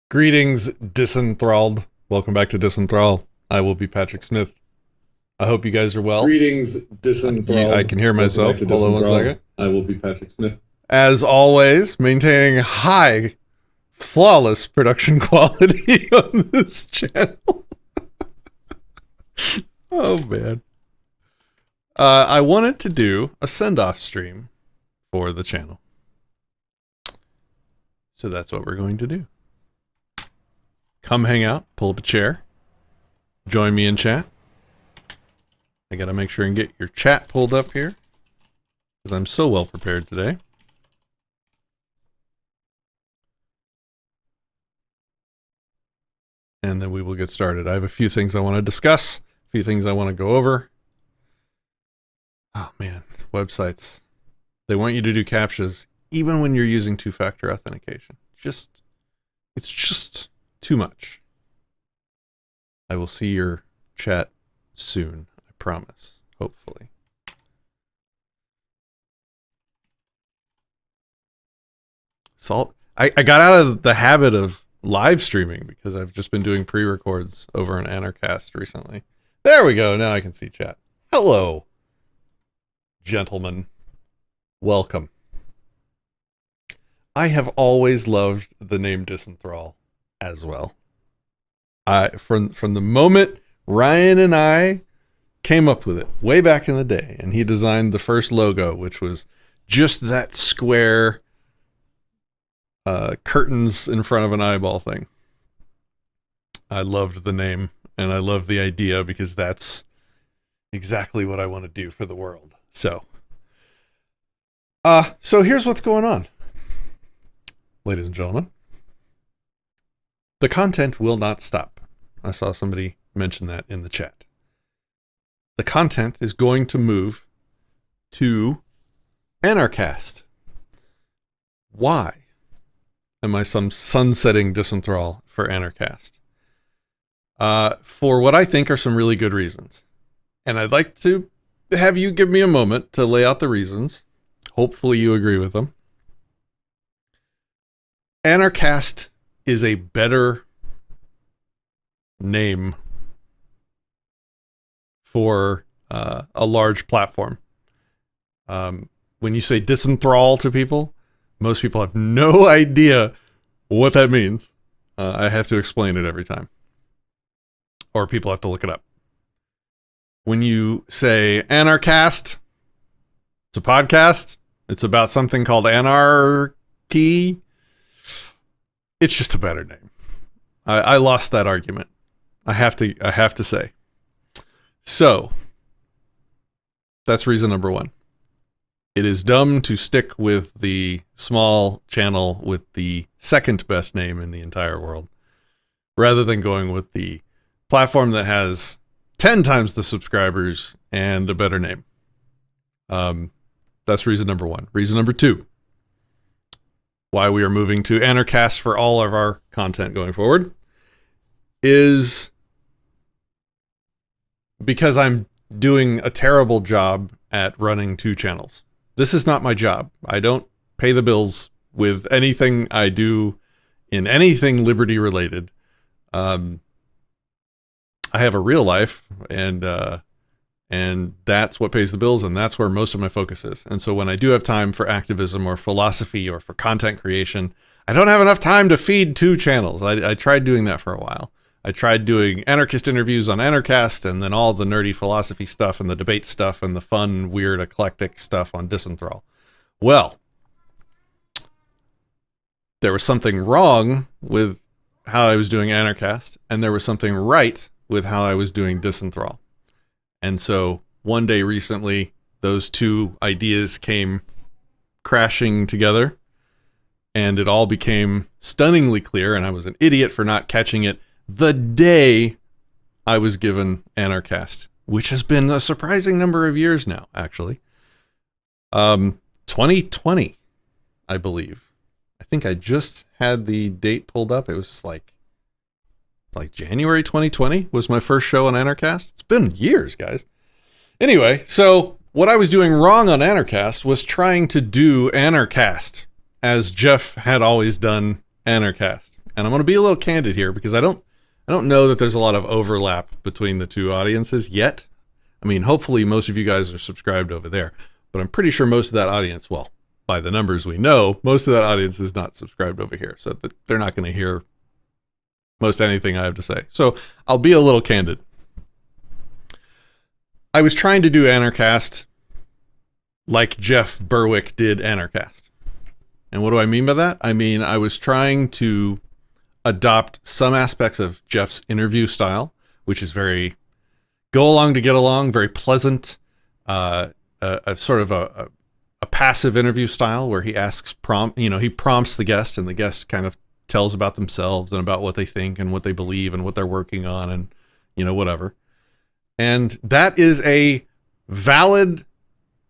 Greetings, Disenthralled. Welcome back to Disenthrall. I will be Patrick Smith. I hope you guys are well. Greetings, Disenthralled. I can hear myself. Hold on one second. I will be Patrick Smith. As always, maintaining high, flawless production quality on this channel. Oh, man. I wanted to do a send-off stream for the channel. So that's what we're going to do. Come hang out, pull up a chair, join me in chat. I gotta make sure and get your chat pulled up here, because I'm so well prepared today. And then we will get started. I have a few things I want to discuss, a few things I want to go over. Oh man, websites. They want you to do CAPTCHAs, even when you're using two-factor authentication. It's just too much. I will see your chat soon, I promise, hopefully. So I got out of the habit of live streaming because I've just been doing pre-records over on Anarcast recently. There we go, now I can see chat. Hello, gentlemen. Welcome. I have always loved the name Disenthrall as well. From the moment Ryan and I came up with it way back in the day, and he designed the first logo, which was just that square curtains in front of an eyeball thing. I loved the name, and I love the idea because that's exactly what I want to do for the world. So here's what's going on, ladies and gentlemen. The content will not stop. I saw somebody mention that in the chat. The content is going to move to Anarcast. Why am I sunsetting Disenthrall for Anarcast? For what I think are some really good reasons. And I'd like to have you give me a moment to lay out the reasons. Hopefully you agree with them. Anarcast is a better name for a large platform. When you say Disenthrall to people, most people have no idea what that means. I have to explain it every time. Or people have to look it up. When you say Anarcast, it's a podcast. It's about something called anarchy. It's just a better name. I lost that argument. I have to say. So that's reason number one. It is dumb to stick with the small channel with the second best name in the entire world, rather than going with the platform that has 10 times the subscribers and a better name. That's reason number one. Reason number two, why we are moving to Anarcast for all of our content going forward, is because I'm doing a terrible job at running two channels. This is not my job. I don't pay the bills with anything I do in anything Liberty related. I have a real life, and that's what pays the bills, and that's where most of my focus is. And so when I do have time for activism or philosophy or for content creation, I don't have enough time to feed two channels. I tried doing that for a while. I tried doing anarchist interviews on Anarcast, and then all the nerdy philosophy stuff and the debate stuff and the fun, weird, eclectic stuff on Disenthrall. Well, there was something wrong with how I was doing Anarcast, and there was something right with how I was doing Disenthrall. And so one day recently, those two ideas came crashing together, and it all became stunningly clear, and I was an idiot for not catching it the day I was given Anarcast, which has been a surprising number of years now, actually. 2020, I believe. I think I just had the date pulled up. It was like January 2020 was my first show on Anarcast. It's been years, guys. Anyway, so what I was doing wrong on Anarcast was trying to do Anarcast as Jeff had always done Anarcast. and I'm going to be a little candid here because I don't know that there's a lot of overlap between the two audiences yet. I mean, hopefully most of you guys are subscribed over there, but I'm pretty sure most of that audience, well, by the numbers we know, most of that audience is not subscribed over here. So they're not going to hear most anything I have to say. So I'll be a little candid. I was trying to do Anarchast like Jeff Berwick did Anarchast. And what do I mean by that? I mean, I was trying to adopt some aspects of Jeff's interview style, which is very go along to get along, very pleasant, a sort of a passive interview style where he asks he prompts the guest, and the guest kind of tells about themselves and about what they think and what they believe and what they're working on and, whatever. And that is a valid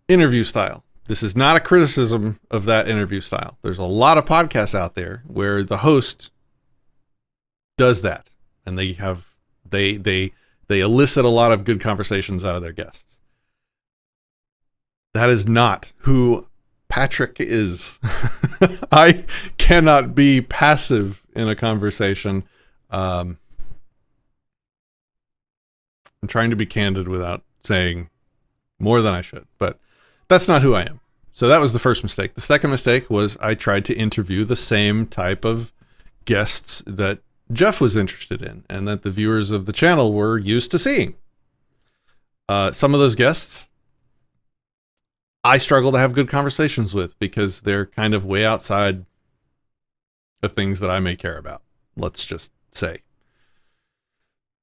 interview style. This is not a criticism of that interview style. There's a lot of podcasts out there where the host does that, and they elicit a lot of good conversations out of their guests. That is not who Patrick is. I cannot be passive in a conversation. I'm trying to be candid without saying more than I should, but that's not who I am. So that was the first mistake. The second mistake was I tried to interview the same type of guests that Jeff was interested in and that the viewers of the channel were used to seeing. Some of those guests I struggle to have good conversations with because they're kind of way outside of things that I may care about, let's just say.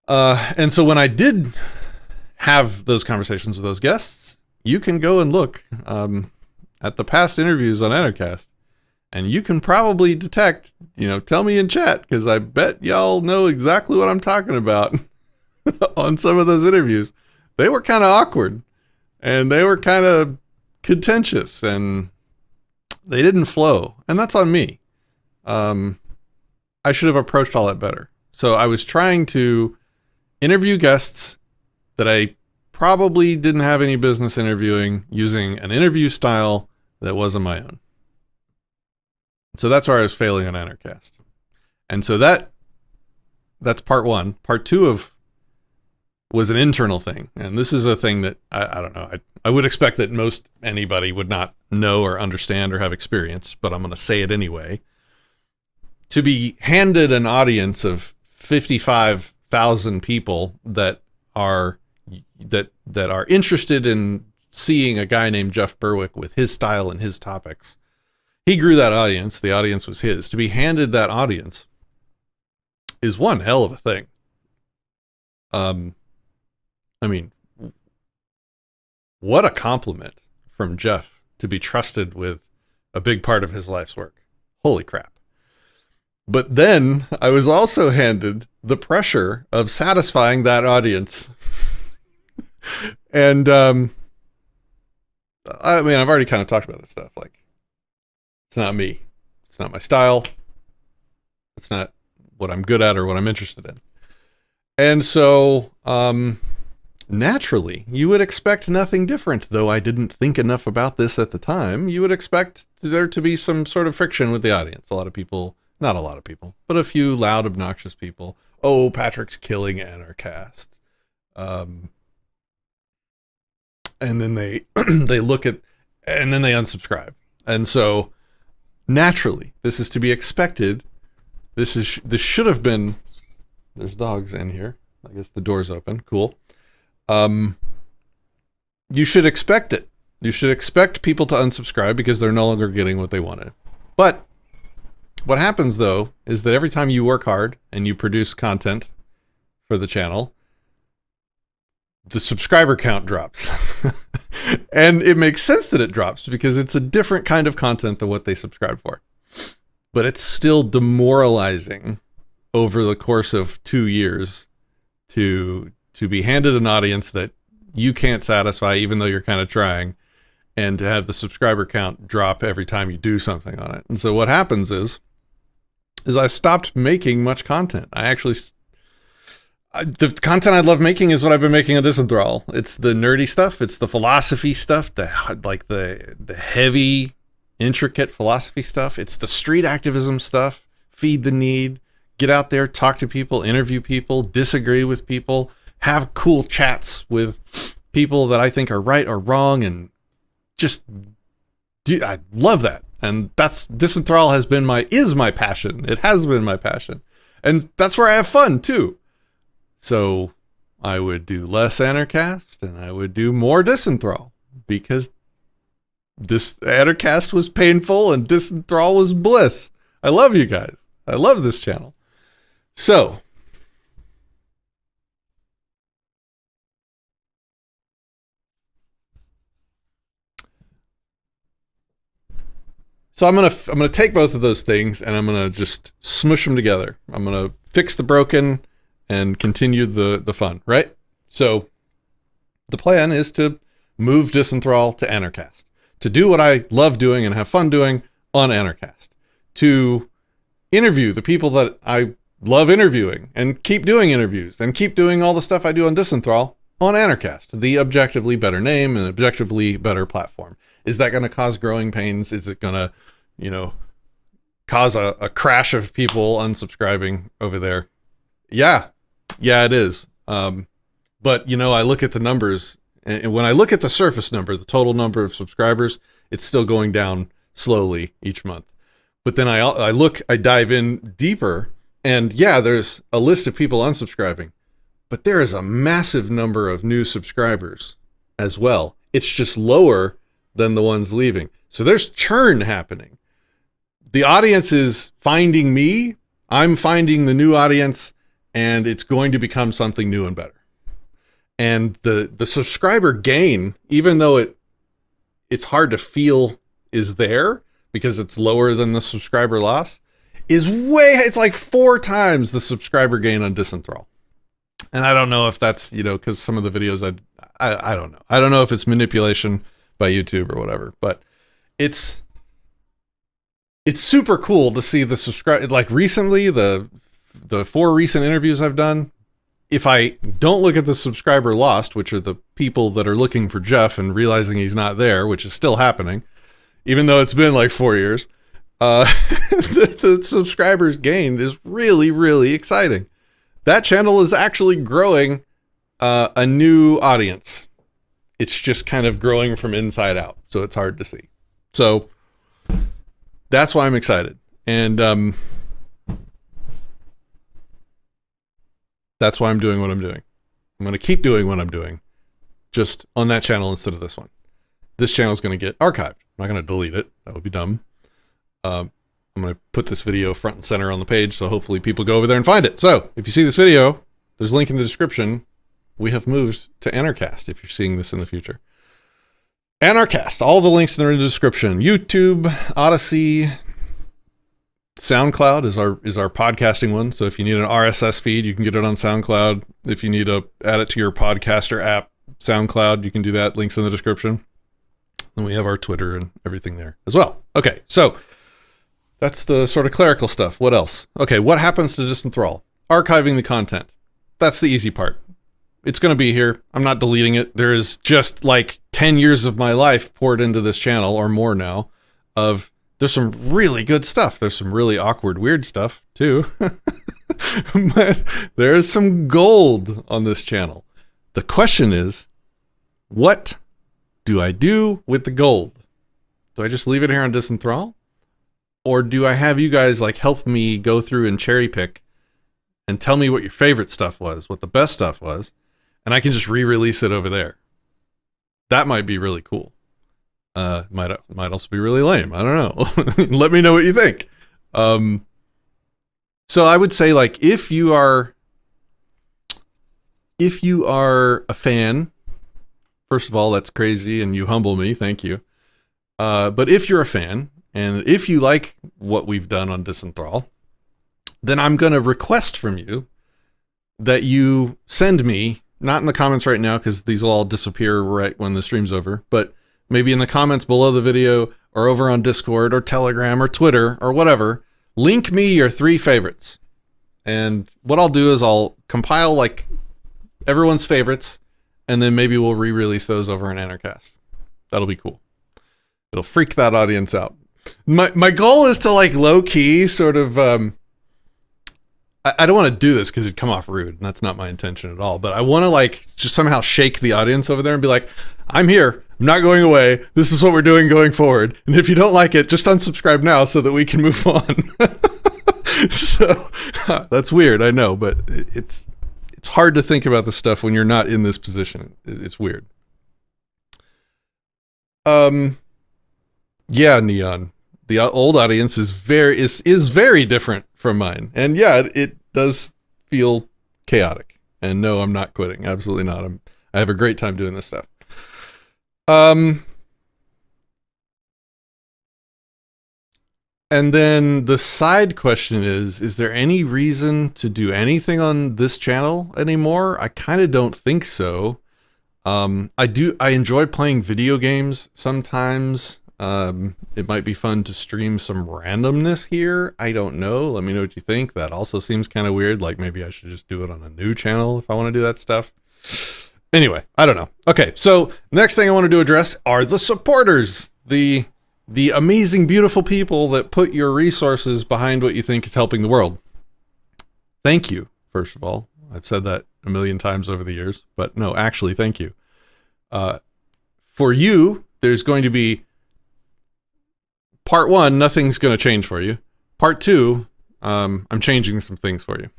And so when I did have those conversations with those guests, you can go and look at the past interviews on Anarchast, and you can probably detect, tell me in chat, because I bet y'all know exactly what I'm talking about on some of those interviews. They were kind of awkward, and they were kind of contentious, and they didn't flow, and that's on me. I should have approached all that better. So I was trying to interview guests that I probably didn't have any business interviewing using an interview style that wasn't my own. So that's where I was failing on Anarchast. And so that's part one. Part two was an internal thing. And this is a thing that I don't know. I would expect that most anybody would not know or understand or have experience, but I'm going to say it anyway. To be handed an audience of 55,000 people that are interested in seeing a guy named Jeff Berwick with his style and his topics. He grew that audience. The audience was his. To be handed that audience is one hell of a thing. I mean, what a compliment from Jeff to be trusted with a big part of his life's work. Holy crap. But then I was also handed the pressure of satisfying that audience. And I mean, I've already kind of talked about this stuff. Like, it's not me. It's not my style. It's not what I'm good at or what I'm interested in. And so, naturally, you would expect nothing different, though I didn't think enough about this at the time. You would expect there to be some sort of friction with the audience. A lot of people, not a lot of people, but a few loud, obnoxious people. Oh, Patrick's killing Anarchast. And then they look at, and then they unsubscribe. And so naturally, this is to be expected. This should have been, there's dogs in here. I guess the door's open. Cool. You should expect it. You should expect people to unsubscribe because they're no longer getting what they wanted. But what happens though, is that every time you work hard and you produce content for the channel, the subscriber count drops. And it makes sense that it drops because it's a different kind of content than what they subscribe for. But it's still demoralizing over the course of 2 years to be handed an audience that you can't satisfy even though you're kind of trying, and to have the subscriber count drop every time you do something on it. And so what happens is I stopped making much content. The content I love making is what I've been making on Disenthrall. It's the nerdy stuff. It's the philosophy stuff, the heavy, intricate philosophy stuff. It's the street activism stuff, feed the need, get out there, talk to people, interview people, disagree with people, have cool chats with people that I think are right or wrong, and just I love that. And that's Disenthrall is my passion. It has been my passion. And that's where I have fun too. So I would do less Anarchast and I would do more Disenthrall, because this Anarchast was painful and Disenthrall was bliss. I love you guys. I love this channel. So I'm gonna take both of those things and I'm gonna just smush them together. I'm gonna fix the broken and continue the fun, right? So the plan is to move Disenthrall to Anarchast, to do what I love doing and have fun doing on Anarchast, to interview the people that I love interviewing and keep doing interviews and keep doing all the stuff I do on Disenthrall on Anarchast, the objectively better name and objectively better platform. Is that going to cause growing pains? Is it going to, cause a crash of people unsubscribing over there? Yeah, it is. But, I look at the numbers, and when I look at the surface number, the total number of subscribers, it's still going down slowly each month. But then I dive in deeper, and yeah, there's a list of people unsubscribing, but there is a massive number of new subscribers as well. It's just lower than the ones leaving. So there's churn happening. The audience is finding me, I'm finding the new audience, and it's going to become something new and better. And the subscriber gain, even though it's hard to feel is there because it's lower than the subscriber loss, it's like 4 times the subscriber gain on Disenthrall. And I don't know if that's, because some of the videos I don't know. I don't know if it's manipulation by YouTube or whatever, but it's super cool to see the subscribe. Like recently, the 4 recent interviews I've done, if I don't look at the subscriber lost, which are the people that are looking for Jeff and realizing he's not there, which is still happening, even though it's been like 4 years, the subscribers gained is really, really exciting. That channel is actually growing a new audience. It's just kind of growing from inside out, so it's hard to see. So that's why I'm excited. And that's why I'm doing what I'm doing. I'm going to keep doing what I'm doing, just on that channel instead of this one. This channel is going to get archived. I'm not going to delete it. That would be dumb. I'm going to put this video front and center on the page, so hopefully people go over there and find it. So if you see this video, there's a link in the description. We have moved to Anarchast if you're seeing this in the future. Anarchast, all the links are in the description. YouTube, Odyssey, SoundCloud is our podcasting one. So if you need an RSS feed, you can get it on SoundCloud. If you need to add it to your podcaster app, SoundCloud, you can do that. Links in the description. And we have our Twitter and everything there as well. Okay, so that's the sort of clerical stuff. What else? Okay, what happens to Disenthrall? Archiving the content. That's the easy part. It's going to be here. I'm not deleting it. There is just like 10 years of my life poured into this channel, or more now, there's some really good stuff. There's some really awkward, weird stuff too. But there's some gold on this channel. The question is, what do I do with the gold? Do I just leave it here on Disenthrall? Or do I have you guys like help me go through and cherry pick and tell me what your favorite stuff was, what the best stuff was, and I can just re-release it over there? That might be really cool. Might also be really lame. I don't know. Let me know what you think. So I would say, like, if you are a fan, first of all, that's crazy and you humble me. Thank you. But if you're a fan and if you like what we've done on Disenthrall, then I'm going to request from you that you send me, not in the comments right now, because these will all disappear right when the stream's over, but maybe in the comments below the video or over on Discord or Telegram or Twitter or whatever, link me your 3 favorites. And what I'll do is I'll compile like everyone's favorites, and then maybe we'll re-release those over in Anarchast. That'll be cool. It'll freak that audience out. My goal is to like low key sort of I don't want to do this because it'd come off rude, and that's not my intention at all. But I want to like just somehow shake the audience over there and be like, I'm here. I'm not going away. This is what we're doing going forward. And if you don't like it, just unsubscribe now so that we can move on. So that's weird, I know, but it's hard to think about this stuff when you're not in this position. It's weird. Yeah, Neon. The old audience is very different from mine, and yeah, it does feel chaotic. And no, I'm not quitting. Absolutely not. I have a great time doing this stuff. And then the side question is there any reason to do anything on this channel anymore? I kind of don't think so. I enjoy playing video games sometimes. It might be fun to stream some randomness here. I don't know. Let me know what you think. That also seems kind of weird. Like maybe I should just do it on a new channel if I want to do that stuff. Anyway, I don't know. Okay, so next thing I wanted to address are the supporters. The amazing, beautiful people that put your resources behind what you think is helping the world. Thank you, first of all. I've said that a million times over the years, but no, actually, thank you. For you, there's going to be part 1, nothing's going to change for you. Part 2, I'm changing some things for you.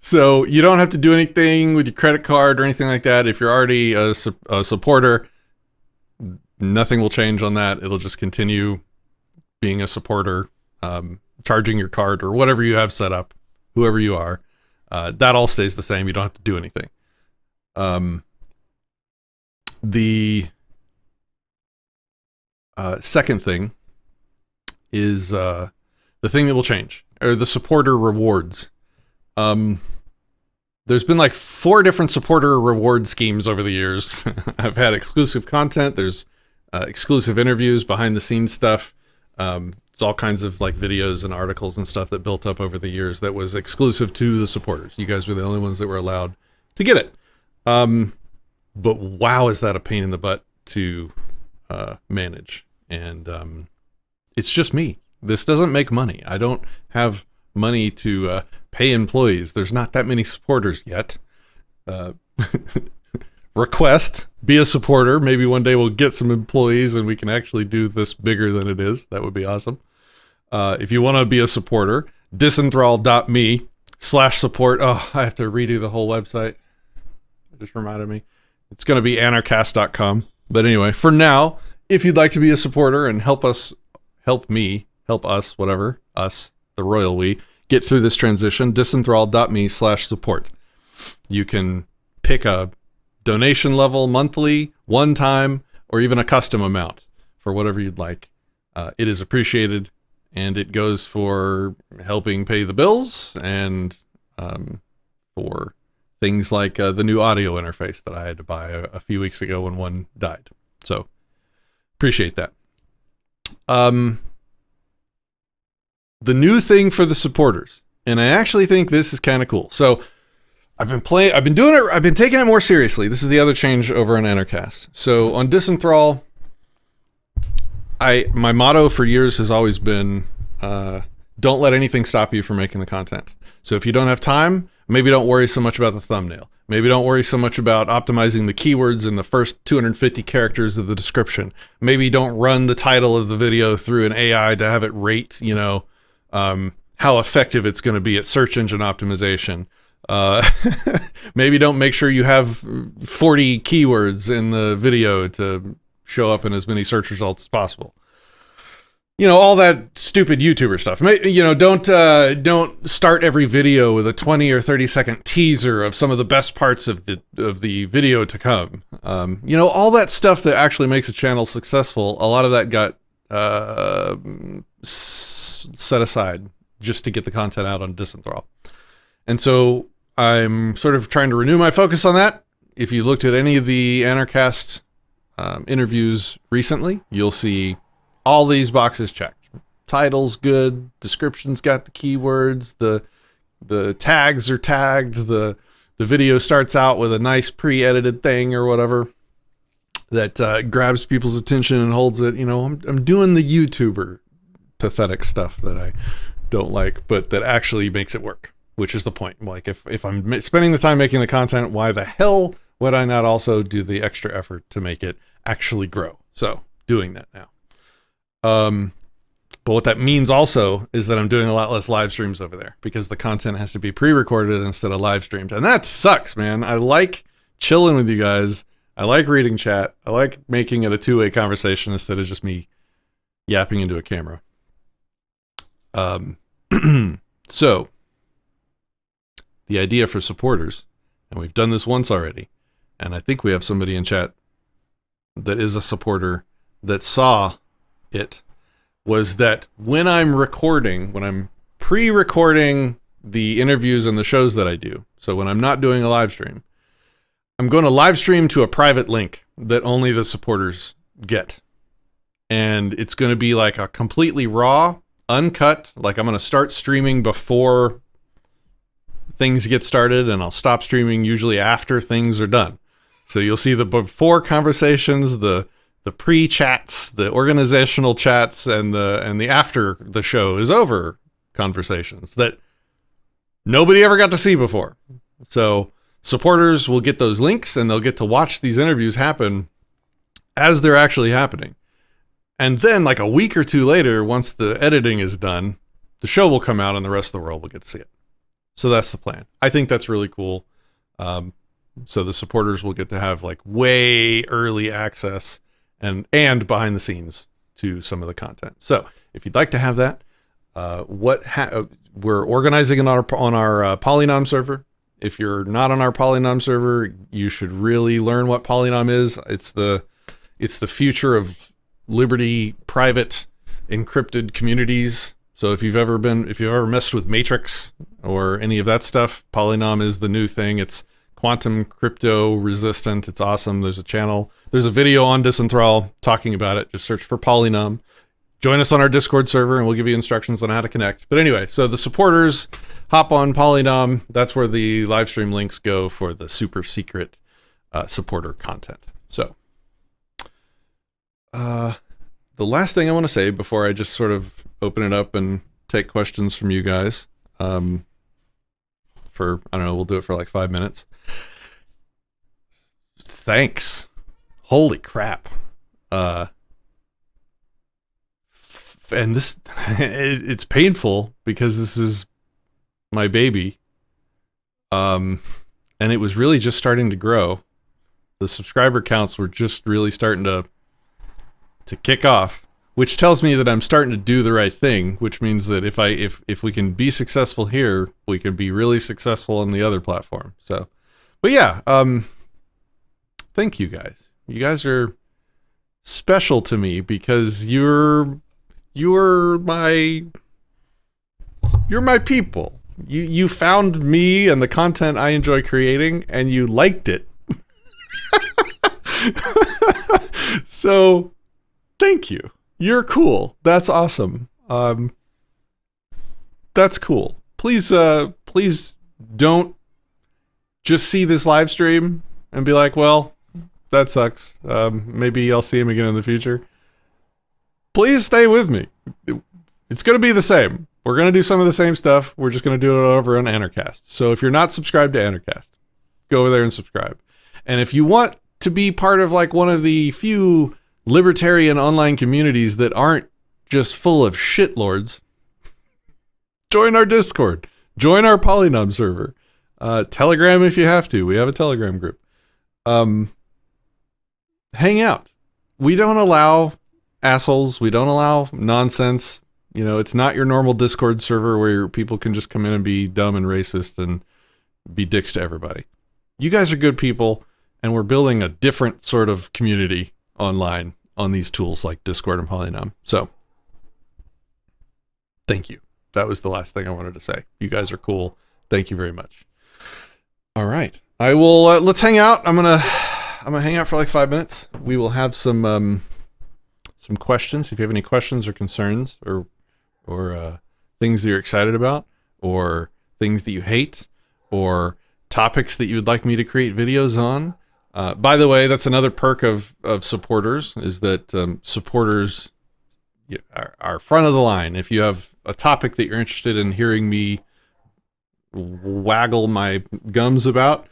So you don't have to do anything with your credit card or anything like that. If you're already a supporter, nothing will change on that. It'll just continue being a supporter, charging your card or whatever you have set up, whoever you are. That all stays the same. You don't have to do anything. The second thing is the thing that will change, or the supporter rewards. There's been like 4 different supporter reward schemes over the years. I've had exclusive content. There's exclusive interviews, behind the scenes stuff. It's all kinds of like videos and articles and stuff that built up over the years that was exclusive to the supporters. You guys were the only ones that were allowed to get it. But wow, is that a pain in the butt to manage. And it's just me. This doesn't make money. I don't have money to pay employees. There's not that many supporters yet. Request, be a supporter. Maybe one day we'll get some employees and we can actually do this bigger than it is. That would be awesome. If you want to be a supporter, disenthrall.me/support. Oh, I have to redo the whole website. It just reminded me. It's going to be anarchast.com. But anyway, for now, if you'd like to be a supporter and help us, the royal we, get through this transition, disenthrall.me/support. You can pick a donation level, monthly, one time, or even a custom amount for whatever you'd like. It is appreciated, and it goes for helping pay the bills and for things like the new audio interface that I had to buy a few weeks ago when one died. So appreciate that. The new thing for the supporters, and I actually think this is kind of cool. So I've been taking it more seriously. This is the other change over on Anarchast. So on Disenthrall, my motto for years has always been, don't let anything stop you from making the content. So if you don't have time, maybe don't worry so much about the thumbnail. Maybe don't worry so much about optimizing the keywords in the first 250 characters of the description. Maybe don't run the title of the video through an AI to have it rate, how effective it's going to be at search engine optimization. Maybe don't make sure you have 40 keywords in the video to show up in as many search results as possible. All that stupid YouTuber stuff. Don't start every video with a 20 or 30 second teaser of some of the best parts of the video to come. All that stuff that actually makes a channel successful. A lot of that got set aside just to get the content out on Disenthrall. And so I'm sort of trying to renew my focus on that. If you looked at any of the Anarchast interviews recently, you'll see all these boxes checked. Title's good, description's got the keywords, the tags are tagged, the video starts out with a nice pre-edited thing or whatever that grabs people's attention and holds it. I'm doing the YouTuber pathetic stuff that I don't like, but that actually makes it work, which is the point. Like if I'm spending the time making the content, why the hell would I not also do the extra effort to make it actually grow? So doing that now. But what that means also is that I'm doing a lot less live streams over there because the content has to be pre-recorded instead of live streamed. And that sucks, man. I like chilling with you guys. I like reading chat. I like making it a two-way conversation instead of just me yapping into a camera. So the idea for supporters, and we've done this once already, and I think we have somebody in chat that is a supporter that saw it, was that when I'm pre-recording the interviews and the shows that I do, so when I'm not doing a live stream, I'm going to live stream to a private link that only the supporters get. And it's going to be like a completely raw, uncut, like I'm going to start streaming before things get started, and I'll stop streaming usually after things are done. So you'll see the before conversations, the pre-chats, the organizational chats, and the after the show is over conversations that nobody ever got to see before. So supporters will get those links, and they'll get to watch these interviews happen as they're actually happening. And then like a week or two later, once the editing is done, the show will come out and the rest of the world will get to see it. So that's the plan. I think that's really cool. So the supporters will get to have like way early access and behind the scenes to some of the content. So if you'd like to have that, we're organizing it on our Polynom server. If you're not on our Polynom server, you should really learn what Polynom is. It's the future of Liberty private encrypted communities. So if you've ever messed with Matrix or any of that stuff, Polynom is the new thing. It's quantum crypto resistant. It's awesome. There's a video on Disenthrall talking about it. Just search for Polynom. Join us on our Discord server and we'll give you instructions on how to connect. But anyway, so the supporters hop on Polynom. That's where the live stream links go for the super secret supporter content. So the last thing I want to say before I just sort of open it up and take questions from you guys, we'll do it for like 5 minutes. Thanks. Holy crap. And this, it's painful because this is my baby. And it was really just starting to grow. The subscriber counts were just really starting to kick off, which tells me that I'm starting to do the right thing, which means that if we can be successful here, we can be really successful on the other platform. So, but yeah, thank you guys. You guys are special to me because you're my people. You found me and the content I enjoy creating, and you liked it. So thank you. You're cool. That's awesome. That's cool. Please don't just see this live stream and be like, well, that sucks. Maybe I'll see him again in the future. Please stay with me. It's going to be the same. We're going to do some of the same stuff. We're just going to do it over on Anarcast. So if you're not subscribed to Anarcast, go over there and subscribe. And if you want to be part of like one of the few libertarian online communities that aren't just full of shitlords, join our Discord, join our Polynom server, Telegram if you have to. We have a Telegram group. Hang out. We don't allow assholes. We don't allow nonsense. You know, it's not your normal Discord server where people can just come in and be dumb and racist and be dicks to everybody. You guys are good people, and we're building a different sort of community online on these tools like Discord and Polynom. So thank you. That was the last thing I wanted to say. You guys are cool. Thank you very much. All right. I will, let's hang out. I'm going to hang out for like 5 minutes. We will have some questions. If you have any questions or concerns or things that you're excited about, or things that you hate, or topics that you would like me to create videos on. By the way, that's another perk of supporters, is that supporters, are front of the line. If you have a topic that you're interested in hearing me waggle my gums about,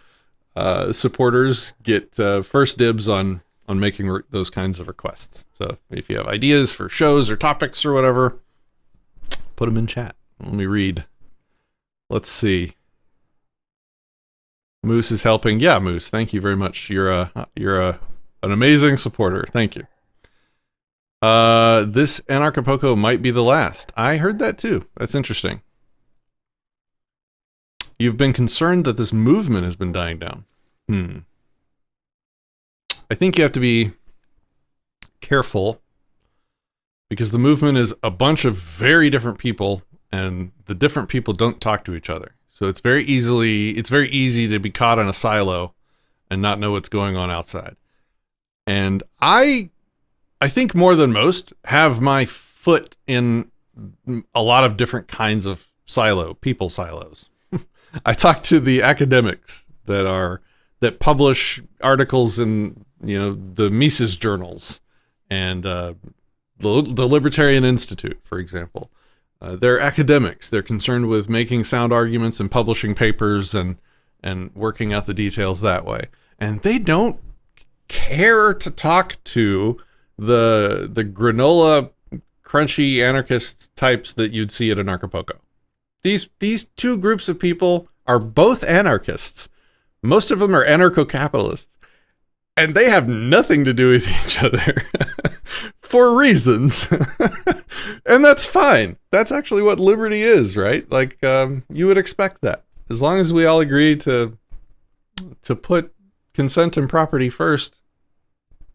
supporters get first dibs on making those kinds of requests. So if you have ideas for shows or topics or whatever, put them in chat. Let me read. Let's see. Moose is helping. Yeah, Moose, thank you very much. You're an amazing supporter. Thank you. This Anarchapulco might be the last. I heard that too. That's interesting. You've been concerned that this movement has been dying down. I think you have to be careful because the movement is a bunch of very different people, and the different people don't talk to each other. So it's very easy to be caught in a silo and not know what's going on outside. And I think more than most have my foot in a lot of different kinds of people silos. I talk to the academics that publish articles in, the Mises journals and the Libertarian Institute, for example. They're academics. They're concerned with making sound arguments and publishing papers and working out the details that way. And they don't care to talk to the granola crunchy anarchist types that you'd see at Anarchapulco. These two groups of people are both anarchists. Most of them are anarcho-capitalists, and they have nothing to do with each other for reasons. And that's fine. That's actually what liberty is, right? Like, you would expect that. As long as we all agree to put consent and property first,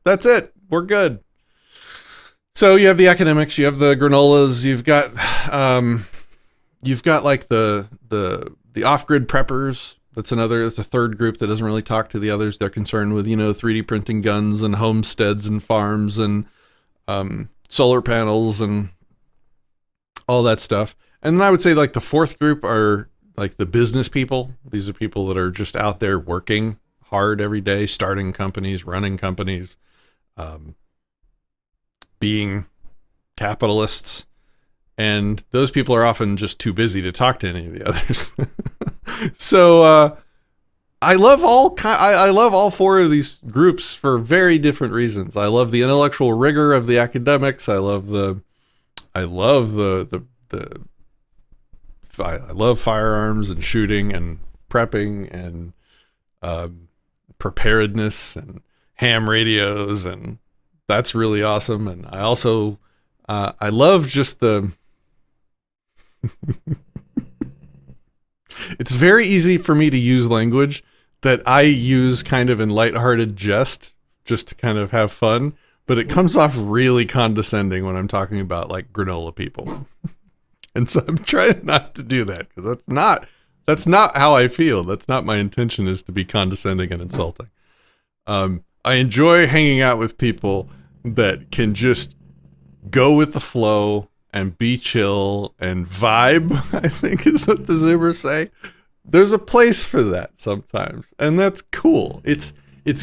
that's it. We're good. So you have the academics, you have the granolas, you've got like the off-grid preppers. That's a third group that doesn't really talk to the others. They're concerned with, 3D printing guns and homesteads and farms and solar panels and all that stuff. And then I would say like the fourth group are like the business people. These are people that are just out there working hard every day, starting companies, running companies, being capitalists. And those people are often just too busy to talk to any of the others. So I love all four of these groups for very different reasons. I love the intellectual rigor of the academics. I love firearms and shooting and prepping and preparedness and ham radios, and that's really awesome. And I also I love just it's very easy for me to use language that I use kind of in lighthearted jest, just to kind of have fun, but it comes off really condescending when I'm talking about like granola people. And so I'm trying not to do that, because that's not how I feel. That's not my intention, is to be condescending and insulting. I enjoy hanging out with people that can just go with the flow and be chill and vibe, I think is what the Zoomers say. There's a place for that sometimes, and that's cool. It's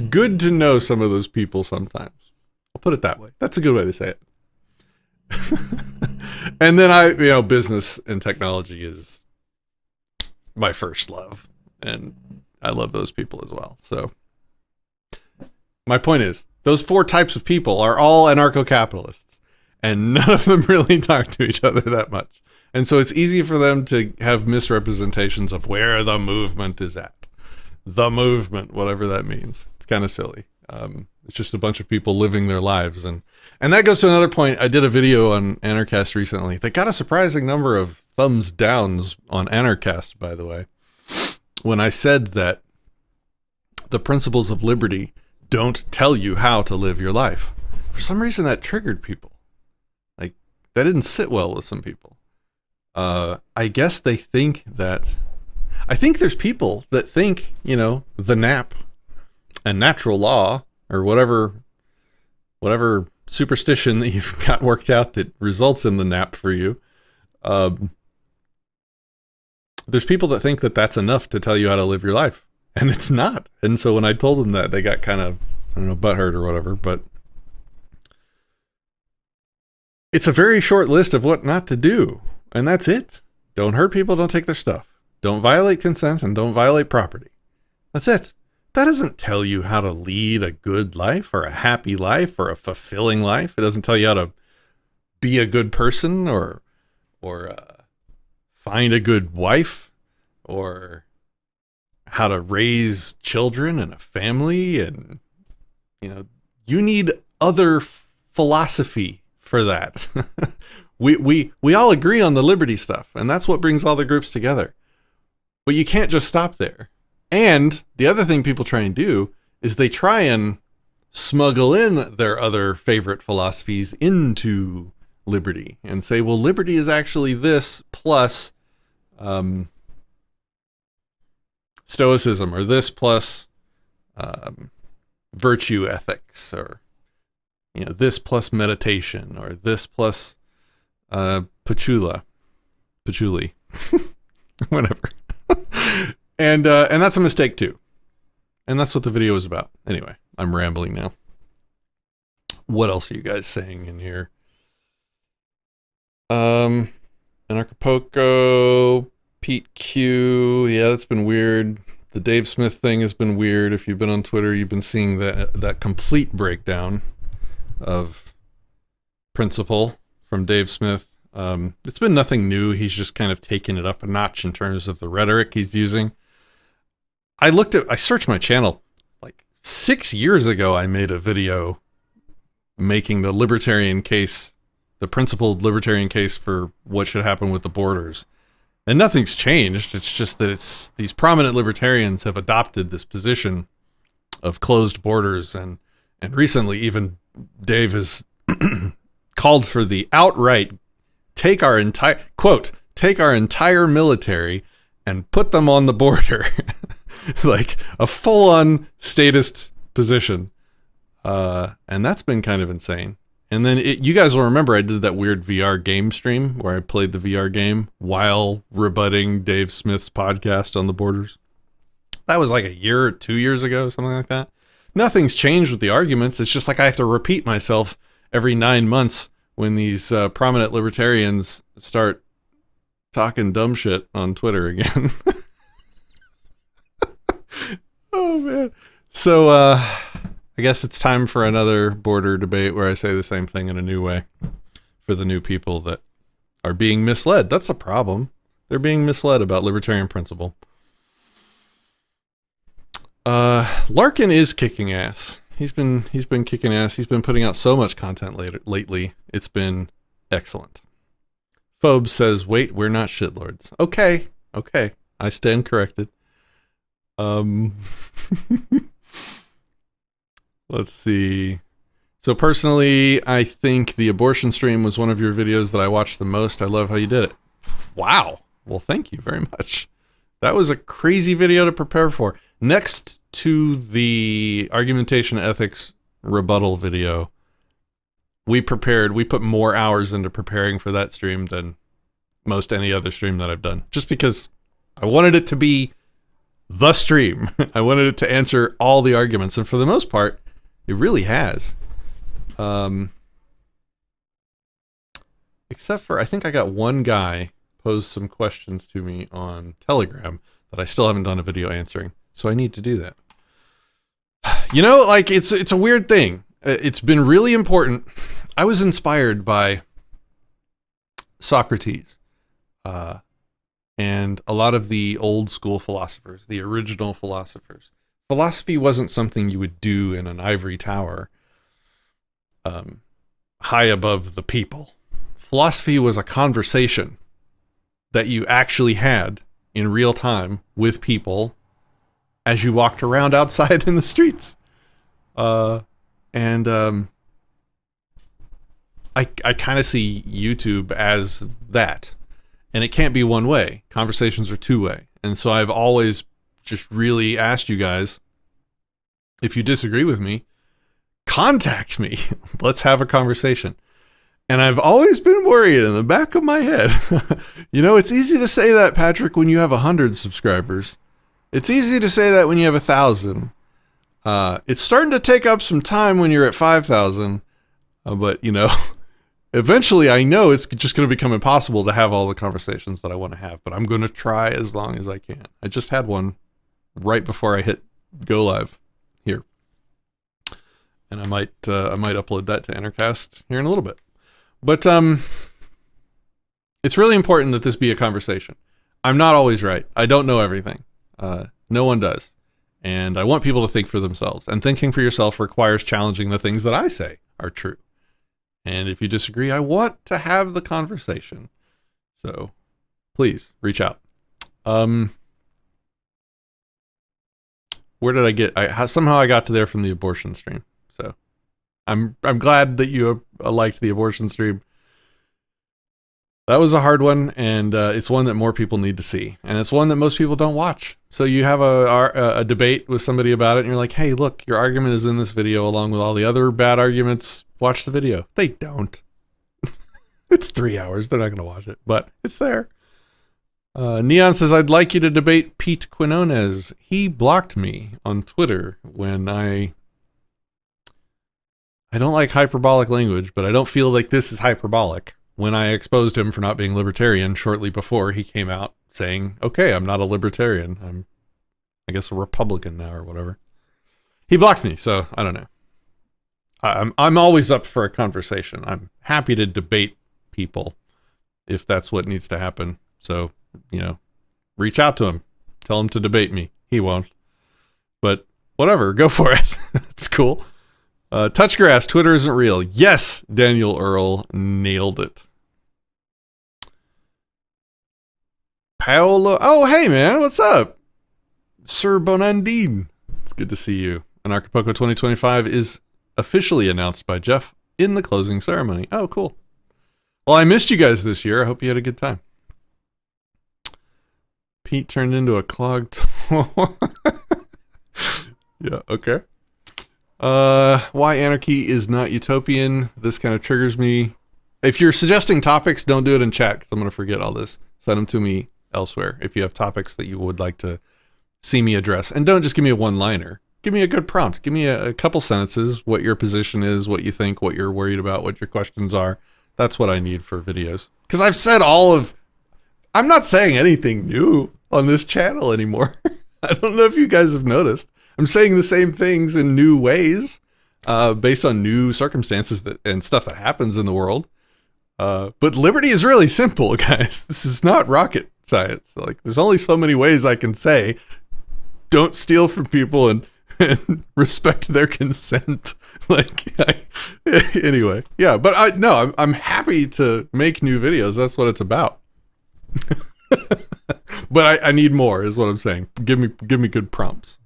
good to know some of those people sometimes. I'll put it that way. That's a good way to say it. And then business and technology is my first love, and I love those people as well. So my point is, those four types of people are all anarcho-capitalists, and none of them really talk to each other that much. And so it's easy for them to have misrepresentations of where the movement is at. The movement, whatever that means. It's kind of silly. It's just a bunch of people living their lives. And that goes to another point. I did a video on Anarchast recently that got a surprising number of thumbs downs on Anarchast, by the way, when I said that the principles of liberty don't tell you how to live your life. For some reason, that triggered people. Like, that didn't sit well with some people. I guess they think that... I think there's people that think, the nap and natural law, or whatever superstition that you've got worked out that results in the nap for you. There's people that think that that's enough to tell you how to live your life. And it's not. And so when I told them that, they got kind of, butthurt or whatever. But It's a very short list of what not to do, and that's it. Don't hurt people, don't take their stuff. Don't violate consent, and don't violate property. That's it. That doesn't tell you how to lead a good life or a happy life or a fulfilling life. It doesn't tell you how to be a good person or find a good wife or how to raise children and a family. And, you need other philosophy for that. We all agree on the liberty stuff, and that's what brings all the groups together. But you can't just stop there. And the other thing people try and do is they try and smuggle in their other favorite philosophies into liberty and say, well, liberty is actually this plus stoicism, or this plus virtue ethics, or this plus meditation, or this plus patchouli, whatever. And that's a mistake too. And that's what the video is about. Anyway, I'm rambling now. What else are you guys saying in here? Anarchapulco, Pete Q. Yeah, that's been weird. The Dave Smith thing has been weird. If you've been on Twitter, you've been seeing that complete breakdown of principle from Dave Smith. It's been nothing new. He's just kind of taken it up a notch in terms of the rhetoric he's using. I searched my channel like 6 years ago. I made a video making the libertarian case, the principled libertarian case for what should happen with the borders. And nothing's changed. It's just that these prominent libertarians have adopted this position of closed borders. And recently even Dave has called for the outright take our entire military and put them on the border. Like a full-on statist position. And that's been kind of insane. And then you guys will remember I did that weird VR game stream where I played the VR game while rebutting Dave Smith's podcast on the borders. That was like a year or 2 years ago, something like that. Nothing's changed with the arguments. It's just like I have to repeat myself every 9 months when these prominent libertarians start talking dumb shit on Twitter again. Oh, man. So, I guess it's time for another border debate where I say the same thing in a new way for the new people that are being misled. That's the problem. They're being misled about libertarian principle. Larkin is kicking ass. He's been kicking ass. He's been putting out so much content lately. It's been excellent. Phobes says, wait, we're not shitlords. Okay. I stand corrected. Let's see. So personally, I think the abortion stream was one of your videos that I watched the most. I love how you did it. Wow. Well, thank you very much. That was a crazy video to prepare for. Next to the argumentation ethics rebuttal video, we put more hours into preparing for that stream than most any other stream that I've done. Just because I wanted it to be the stream. I wanted it to answer all the arguments. And for the most part, it really has. Except for, I think I got one guy pose some questions to me on Telegram that I still haven't done a video answering. So I need to do that. It's a weird thing. It's been really important. I was inspired by Socrates, and a lot of the old school philosophers, the original philosophers. Philosophy wasn't something you would do in an ivory tower, high above the people. Philosophy was a conversation that you actually had in real time with people as you walked around outside in the streets. I kind of see YouTube as that. And it can't be one way. Conversations are two way. And so I've always just really asked you guys, if you disagree with me, contact me. Let's have a conversation. And I've always been worried in the back of my head. It's easy to say that, Patrick, when you have 100 subscribers. It's easy to say that when you have 1,000. It's starting to take up some time when you're at 5,000. But Eventually, I know it's just going to become impossible to have all the conversations that I want to have, but I'm going to try as long as I can. I just had one right before I hit go live here, and I might upload that to Entercast here in a little bit. But it's really important that this be a conversation. I'm not always right. I don't know everything. No one does, and I want people to think for themselves. And thinking for yourself requires challenging the things that I say are true. And if you disagree, I want to have the conversation. So please reach out. Where did I get? Somehow I got to there from the abortion stream. So I'm glad that you liked the abortion stream. That was a hard one, and it's one that more people need to see. And it's one that most people don't watch. So you have a debate with somebody about it, and you're like, hey, look, your argument is in this video along with all the other bad arguments. Watch the video. They don't. It's 3 hours. They're not going to watch it, but it's there. Neon says, I'd like you to debate Pete Quinones. He blocked me on Twitter when I don't like hyperbolic language, but I don't feel like this is hyperbolic. When I exposed him for not being libertarian shortly before he came out saying, okay, I'm not a libertarian. I'm, I guess, a Republican now or whatever. He blocked me, so I don't know. I'm always up for a conversation. I'm happy to debate people if that's what needs to happen. So, reach out to him. Tell him to debate me. He won't. But whatever, go for it. It's cool. Touchgrass, Twitter isn't real. Yes, Daniel Earl nailed it. Paolo, oh, hey, man, what's up? Sir Bonandine, it's good to see you. And Acapulco 2025 is officially announced by Jeff in the closing ceremony. Oh, cool. Well, I missed you guys this year. I hope you had a good time. Pete turned into a clogged toilet. Yeah, okay. Why anarchy is not utopian. This kind of triggers me. If you're suggesting topics, don't do it in chat because I'm going to forget all this. Send them to me elsewhere if you have topics that you would like to see me address. And don't just give me a one-liner. Give me a good prompt. Give me a couple sentences, what your position is, what you think, what you're worried about, what your questions are. That's what I need for videos. Because I've said I'm not saying anything new on this channel anymore. I don't know if you guys have noticed. I'm saying the same things in new ways, based on new circumstances and stuff that happens in the world. But liberty is really simple, guys. This is not rocket science. Like, there's only so many ways I can say, don't steal from people and respect their consent. Anyway, yeah. But I'm happy to make new videos. That's what it's about. But I need more, is what I'm saying. Give me good prompts.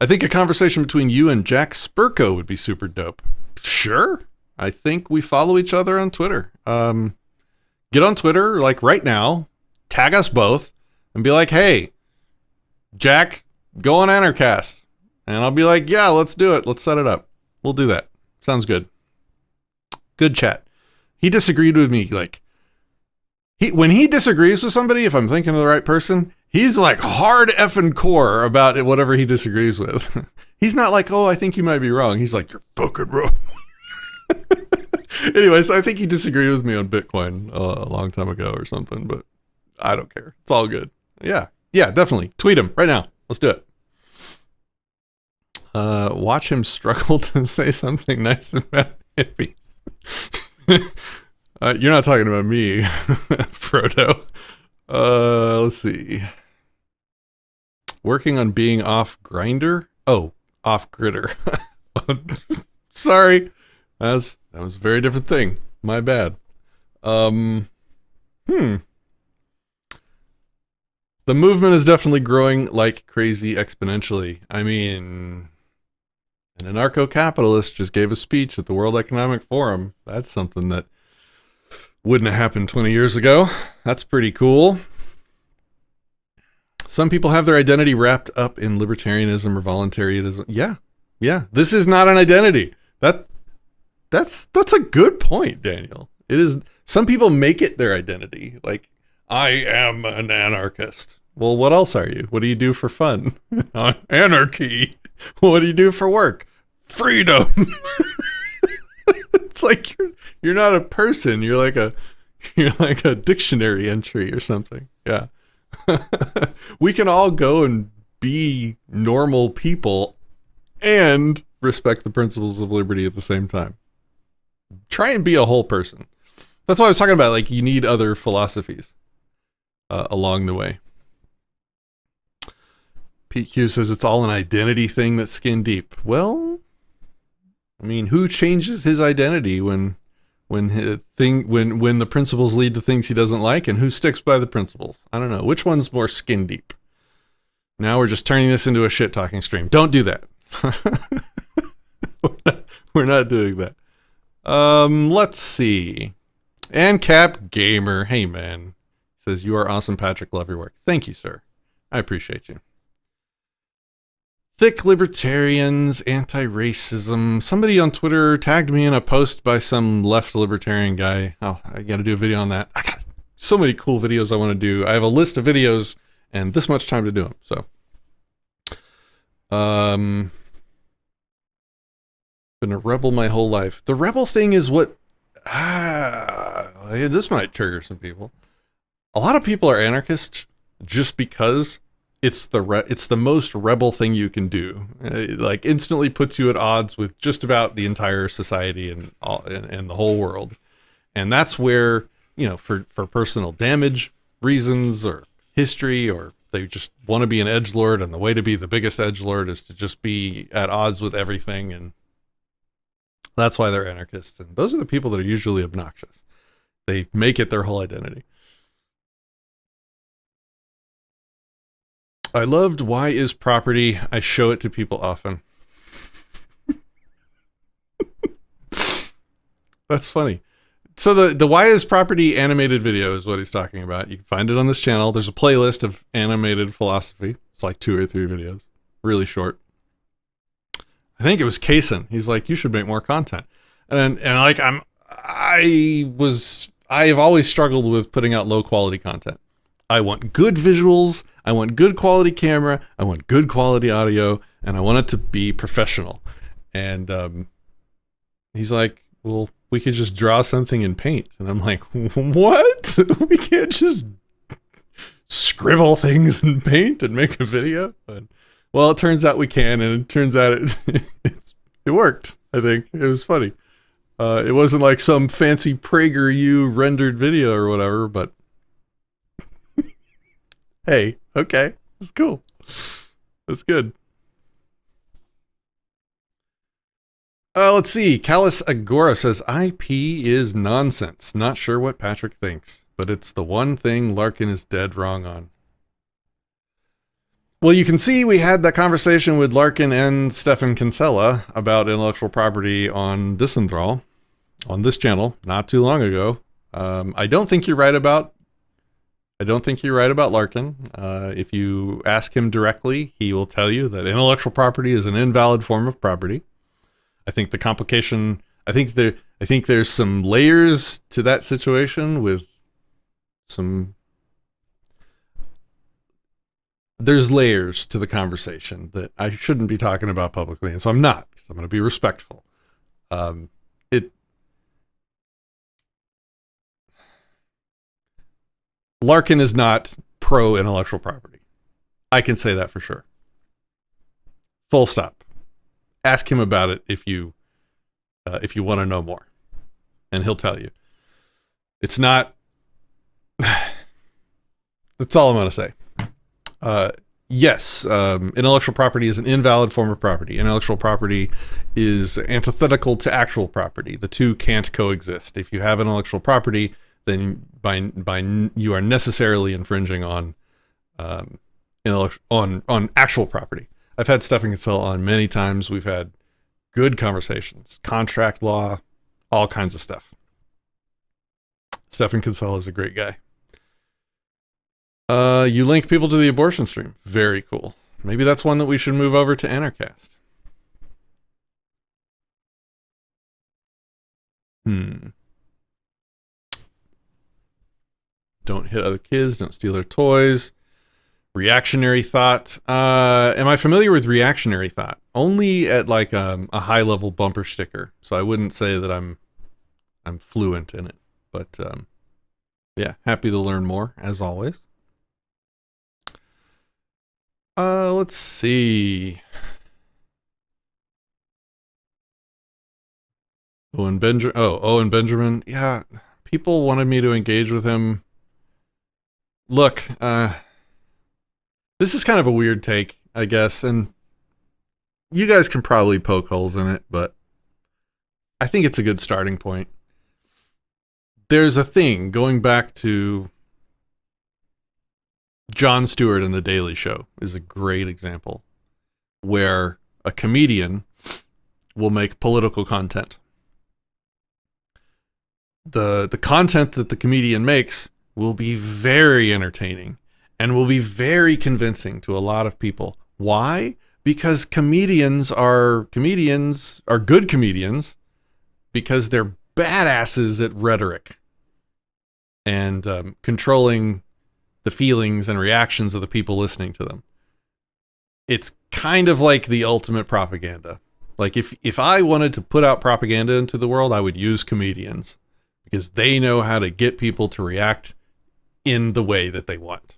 I think a conversation between you and Jack Spurko would be super dope. Sure. I think we follow each other on Twitter. Get on Twitter, like right now, tag us both, and be like, hey, Jack, go on Entercast. And I'll be like, yeah, let's do it. Let's set it up. We'll do that. Sounds good. Good chat. He disagreed with me. When he disagrees with somebody, if I'm thinking of the right person, he's like hard effing core about it, whatever he disagrees with. He's not like, oh, I think you might be wrong. He's like, you're fucking wrong. Anyway, so I think he disagreed with me on Bitcoin a long time ago or something, but I don't care. It's all good. Yeah, definitely. Tweet him right now. Let's do it. Watch him struggle to say something nice about hippies. You're not talking about me, Frodo. Let's see. Working on being off Grinder? Oh, off Gritter. Sorry. That was a very different thing. My bad. The movement is definitely growing like crazy exponentially. I mean, an anarcho-capitalist just gave a speech at the World Economic Forum. That's something that wouldn't have happened 20 years ago. That's pretty cool. Some people have their identity wrapped up in libertarianism or voluntarism. Yeah. This is not an identity. That's a good point, Daniel. It is. Some people make it their identity. Like, I am an anarchist. Well, what else are you? What do you do for fun? Anarchy. What do you do for work? Freedom. It's like You're not a person. You're like a dictionary entry or something. Yeah. We can all go and be normal people and respect the principles of liberty at the same time. Try and be a whole person. That's why I was talking about, like, you need other philosophies along the way. PQ says it's all an identity thing that's skin deep. Well, I mean, who changes his identity when the principles lead to things he doesn't like, and who sticks by the principles? I don't know. Which one's more skin deep? Now we're just turning this into a shit talking stream. Don't do that. We're not doing that. Let's see. And Cap Gamer, hey man, says you are awesome, Patrick. Love your work. Thank you, sir. I appreciate you. Thick libertarians, anti-racism. Somebody on Twitter tagged me in a post by some left libertarian guy. Oh, I got to do a video on that. I got so many cool videos I want to do. I have a list of videos and this much time to do them. So, been a rebel my whole life. The rebel thing is what, this might trigger some people. A lot of people are anarchists just because it's the most rebel thing you can do. It, like, instantly puts you at odds with just about the entire society and the whole world. And that's where, you know, for personal damage reasons or history, or they just want to be an edgelord, and the way to be the biggest edgelord is to just be at odds with everything, and that's why they're anarchists. And those are the people that are usually obnoxious. They make it their whole identity. I loved Why is Property. I show it to people often. That's funny. So the Why is Property animated video is what he's talking about. You can find it on this channel. There's a playlist of animated philosophy. It's like 2 or 3 videos. Really short. I think it was Kaysen. He's like, you should make more content. And like I've always struggled with putting out low quality content. I want good visuals, I want good quality camera, I want good quality audio, and I want it to be professional. And he's like, well, we could just draw something in paint. And I'm like, what? We can't just scribble things in paint and make a video? But, well, it turns out we can, and it turns out it worked, I think. It was funny. It wasn't like some fancy PragerU rendered video or whatever, but hey, okay, it's cool. That's good. Let's see. Callus Agora says, IP is nonsense. Not sure what Patrick thinks, but it's the one thing Larkin is dead wrong on. Well, you can see we had that conversation with Larkin and Stefan Kinsella about intellectual property on Disenthrall on this channel not too long ago. I don't think you're right about Larkin. If you ask him directly, he will tell you that intellectual property is an invalid form of property. I think the complication, I think there's some layers to that situation with there's layers to the conversation that I shouldn't be talking about publicly. And so I'm not, because I'm going to be respectful. Larkin is not pro intellectual property. I can say that for sure. Full stop. Ask him about it if you want to know more, and he'll tell you. It's not. That's all I'm going to say. Yes, intellectual property is an invalid form of property. Intellectual property is antithetical to actual property. The two can't coexist. If you have intellectual property, then you are necessarily infringing on on actual property. I've had Stefan Kinsella on many times. We've had good conversations, contract law, all kinds of stuff. Stefan Kinsella is a great guy. You link people to the abortion stream. Very cool. Maybe that's one that we should move over to Anarchast. Don't hit other kids. Don't steal their toys. Reactionary thought. Am I familiar with reactionary thought? Only at like a high level bumper sticker. So I wouldn't say that I'm I'm fluent in it. But yeah, happy to learn more as always. Let's see. Owen Benjamin. Yeah, people wanted me to engage with him. Look, this is kind of a weird take, I guess, and you guys can probably poke holes in it, but I think it's a good starting point. There's a thing going back to Jon Stewart and The Daily Show is a great example where a comedian will make political content. The content that the comedian makes will be very entertaining and will be very convincing to a lot of people. Why? Because comedians are good comedians because they're badasses at rhetoric and controlling the feelings and reactions of the people listening to them. It's kind of like the ultimate propaganda. Like if I wanted to put out propaganda into the world, I would use comedians because they know how to get people to react in the way that they want.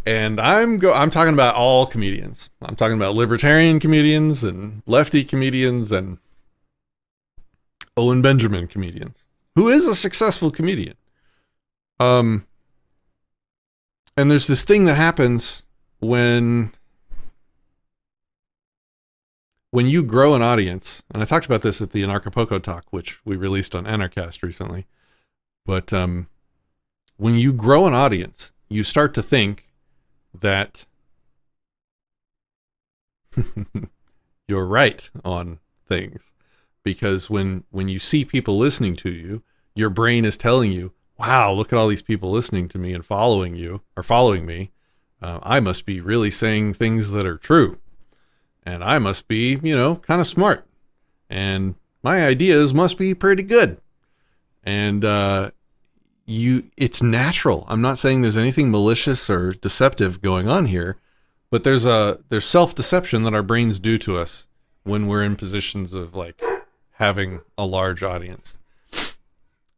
And I'm talking about all comedians. I'm talking about libertarian comedians and lefty comedians and Owen Benjamin comedians, who is a successful comedian. And there's this thing that happens when you grow an audience, and I talked about this at the Anarchapulco talk, which we released on Anarchast recently. But when you grow an audience, you start to think that you're right on things. Because when you see people listening to you, your brain is telling you, wow, look at all these people listening to me and following me. I must be really saying things that are true. And I must be, kind of smart. And my ideas must be pretty good. And it's natural. I'm not saying there's anything malicious or deceptive going on here, but there's self-deception that our brains do to us when we're in positions of like having a large audience.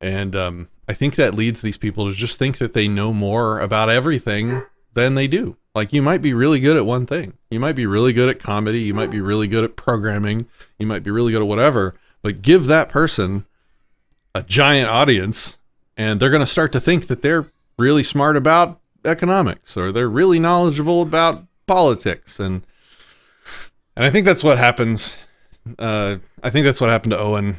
And I think that leads these people to just think that they know more about everything than they do. Like, you might be really good at one thing. You might be really good at comedy. You might be really good at programming. You might be really good at whatever. But give that person a giant audience, and they're going to start to think that they're really smart about economics, or they're really knowledgeable about politics. And I think that's what happens. I think that's what happened to Owen.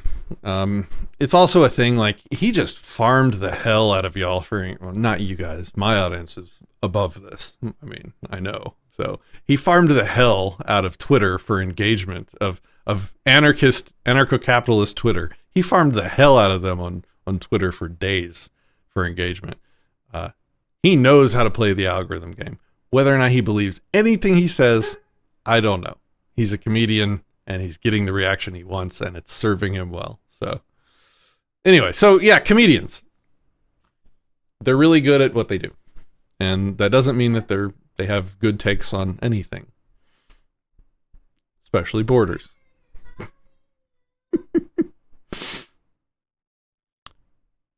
It's also a thing, like, he just farmed the hell out of y'all not you guys. My audience is above this. I mean, I know. So he farmed the hell out of Twitter for engagement of anarcho-capitalist Twitter. He farmed the hell out of them on Twitter for days for engagement. He knows how to play the algorithm game. Whether or not he believes anything he says, I don't know. He's a comedian and he's getting the reaction he wants, and it's serving him well. So anyway, yeah, comedians. They're really good at what they do. And that doesn't mean that they have good takes on anything, especially borders.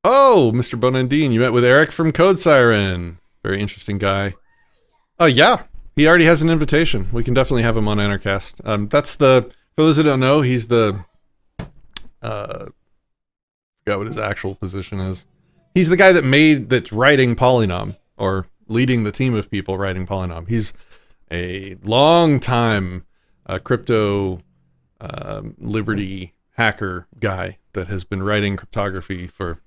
Oh, Mr. Bonandine, you met with Eric from Code Siren. Very interesting guy. Oh, yeah. He already has an invitation. We can definitely have him on Anarchast. For those who don't know, he's the, forgot what his actual position is. He's the guy that's writing Polynom, or leading the team of people writing Polynom. He's a long time crypto liberty hacker guy that has been writing cryptography for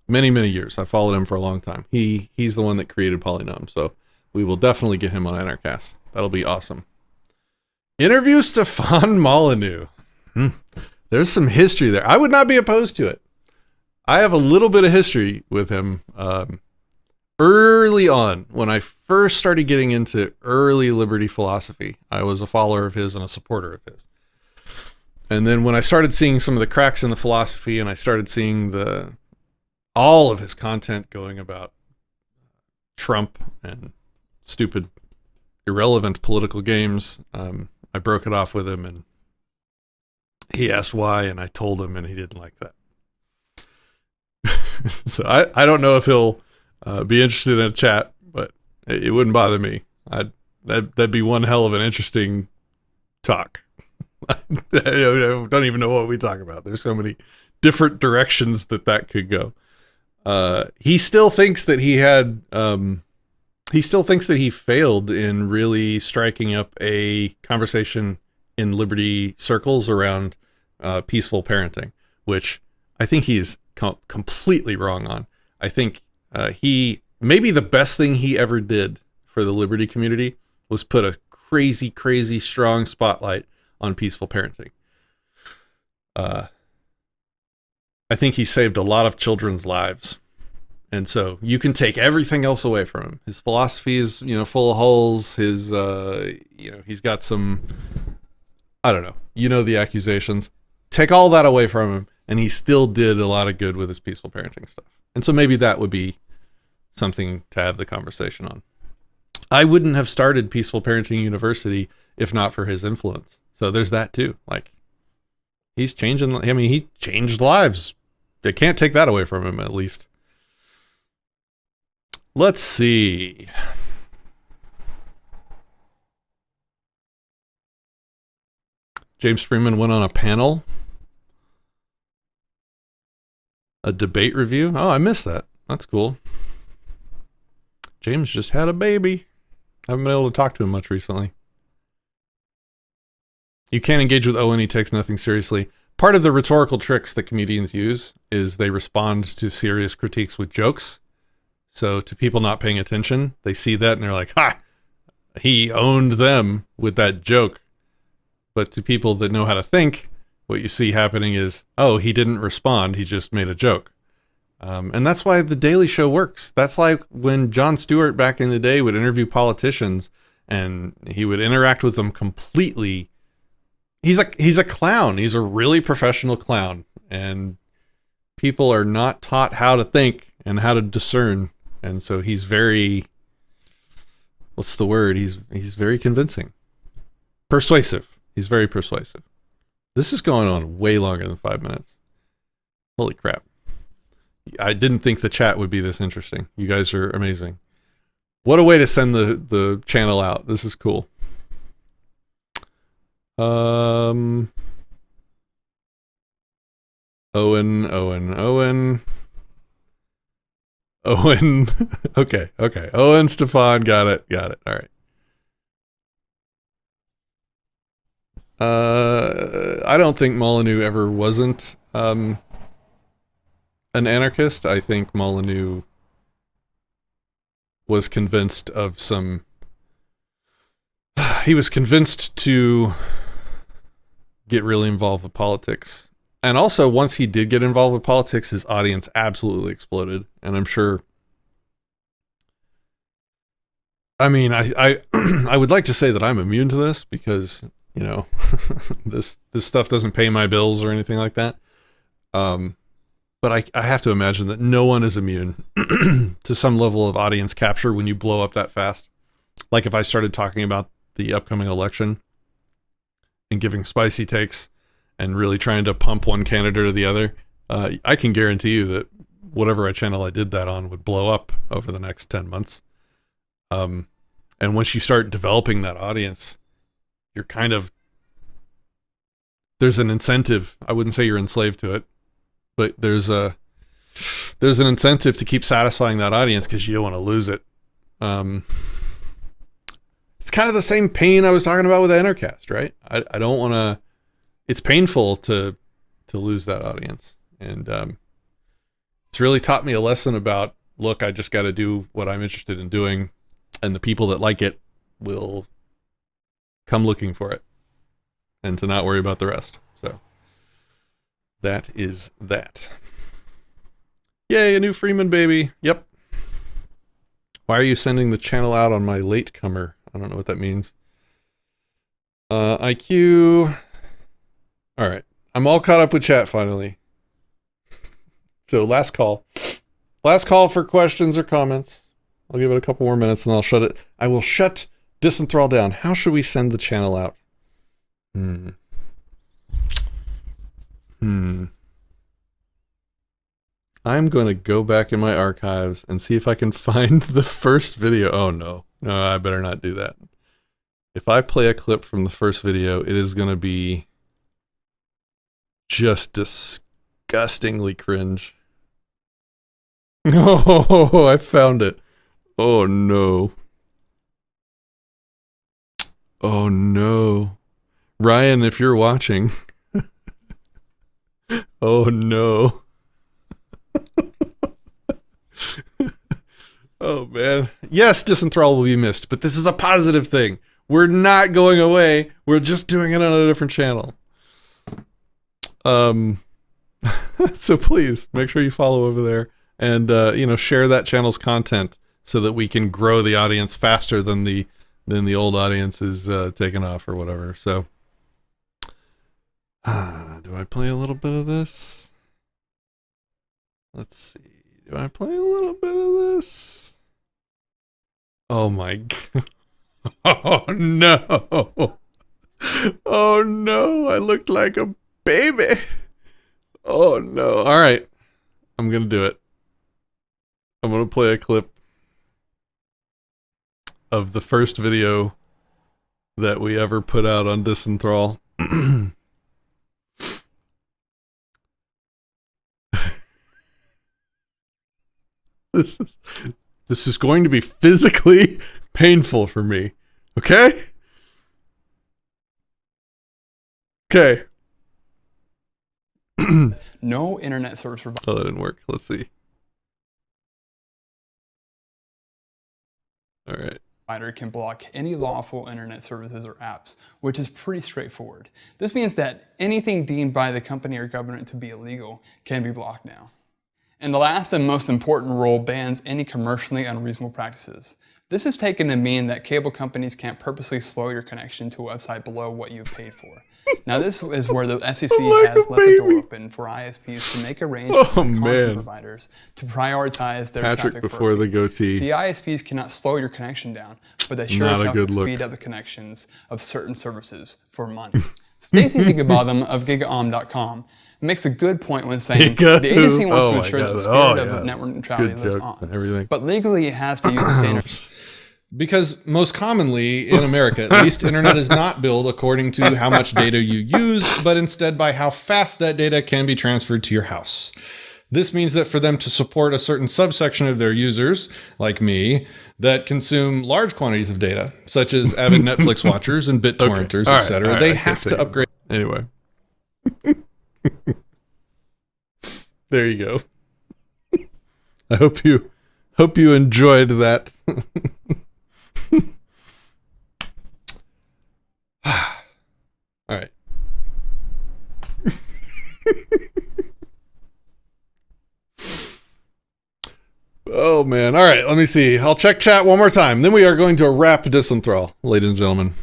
many, many years. I followed him for a long time. He's the one that created Polynom, so we will definitely get him on Anarchast. That'll be awesome. Interview Stefan Molyneux. There's some history there. I would not be opposed to it. I have a little bit of history with him. Early on, when I first started getting into early liberty philosophy, I was a follower of his and a supporter of his. And then when I started seeing some of the cracks in the philosophy, and I started seeing all of his content going about Trump and stupid, irrelevant political games, I broke it off with him, and he asked why, and I told him, and he didn't like that. So I don't know if he'll be interested in a chat, but it wouldn't bother me. That'd be one hell of an interesting talk. I don't even know what we talk about. There's so many different directions that could go. He still thinks that he still thinks that he failed in really striking up a conversation in Liberty circles around peaceful parenting, which I think he's completely wrong on. I think maybe the best thing he ever did for the Liberty community was put a crazy, crazy strong spotlight on peaceful parenting. I think he saved a lot of children's lives. And so you can take everything else away from him. His philosophy is, full of holes. His, he's got some, I don't know, the accusations. Take all that away from him, and he still did a lot of good with his peaceful parenting stuff. And so maybe that would be something to have the conversation on. I wouldn't have started Peaceful Parenting University if not for his influence. So there's that too. Like, he changed lives. They can't take that away from him, at least. Let's see. James Freeman went on a panel. A debate review. Oh, I missed that. That's cool. James just had a baby. I haven't been able to talk to him much recently. You can't engage with Owen. He takes nothing seriously. Part of the rhetorical tricks that comedians use is they respond to serious critiques with jokes. So to people not paying attention, they see that and they're like, ha, he owned them with that joke. But to people that know how to think, what you see happening is, oh, he didn't respond. He just made a joke. And that's why The Daily Show works. That's like when Jon Stewart back in the day would interview politicians and he would interact with them completely. He's a clown. He's a really professional clown. And people are not taught how to think and how to discern. And so he's very, what's the word? He's very convincing. Persuasive. He's very persuasive. This is going on way longer than 5 minutes. Holy crap. I didn't think the chat would be this interesting. You guys are amazing. What a way to send the channel out. This is cool. Owen. Okay. Owen, Stefan, got it. All right. I don't think Molyneux ever wasn't an anarchist. I think Molyneux was convinced of some. He was convinced to get really involved with politics. And also, once he did get involved with politics, his audience absolutely exploded. And I'm sure. I mean, I would like to say that I'm immune to this because, this stuff doesn't pay my bills or anything like that. But I have to imagine that no one is immune to some level of audience capture when you blow up that fast. Like if I started talking about the upcoming election and giving spicy takes and really trying to pump one candidate or the other, I can guarantee you that whatever channel I did that on would blow up over the next 10 months. And once you start developing that audience, you're there's an incentive. I wouldn't say you're enslaved to it, but there's an incentive to keep satisfying that audience because you don't want to lose it. It's kind of the same pain I was talking about with Entercast, right? I don't want to. It's painful to lose that audience, and it's really taught me a lesson about. Look, I just got to do what I'm interested in doing, and the people that like it will come looking for it, and to not worry about the rest. So that is that. Yay, a new Freeman baby. Yep. Why are you sending the channel out on my latecomer? I don't know what that means. IQ. All right. I'm all caught up with chat finally. So last call. Last call for questions or comments. I'll give it a couple more minutes and I'll shut it. I will shut Disenthrall down. How should we send the channel out? I'm going to go back in my archives and see if I can find the first video. Oh, no. No, I better not do that. If I play a clip from the first video, it is going to be just disgustingly cringe. Oh, I found it. Oh, no. Oh, no. Ryan, if you're watching. Oh, no. Oh, man. Yes, Disenthrall will be missed, but this is a positive thing. We're not going away. We're just doing it on a different channel. So please make sure you follow over there and, share that channel's content so that we can grow the audience faster than the old audience is taking off or whatever. So, do I play a little bit of this? Let's see. Do I play a little bit of this? Oh my God. Oh no. Oh no. I looked like a baby. Oh no. All right. I'm going to do it. I'm going to play a clip of the first video that we ever put out on Disenthrall. This is going to be physically painful for me. Okay? Okay. No internet service provider. Oh, that didn't work. Let's see. All right. Can block any lawful internet services or apps, which is pretty straightforward. This means that anything deemed by the company or government to be illegal can be blocked now. And the last and most important rule bans any commercially unreasonable practices. This is taken to mean that cable companies can't purposely slow your connection to a website below what you've paid for. Now this is where the FCC has left the door open for ISPs to make arrangements with content providers to prioritize their traffic before the goatee. The ISPs cannot slow your connection down, but they sure as hell can speed up the connections of certain services for money. Stacey Higginbotham of GigaOM.com makes a good point when saying the agency wants to ensure that the spirit of network neutrality lives on. But legally it has to use the standards. Because most commonly in America, at least, internet is not billed according to how much data you use, but instead by how fast that data can be transferred to your house. This means that for them to support a certain subsection of their users, like me, that consume large quantities of data, such as avid Netflix watchers and BitTorrenters, etc., they have to upgrade. Anyway. There you go. I hope you enjoyed that. All right. Oh man. All right, let me see. I'll check chat one more time. Then we are going to wrap Disenthrall, ladies and gentlemen.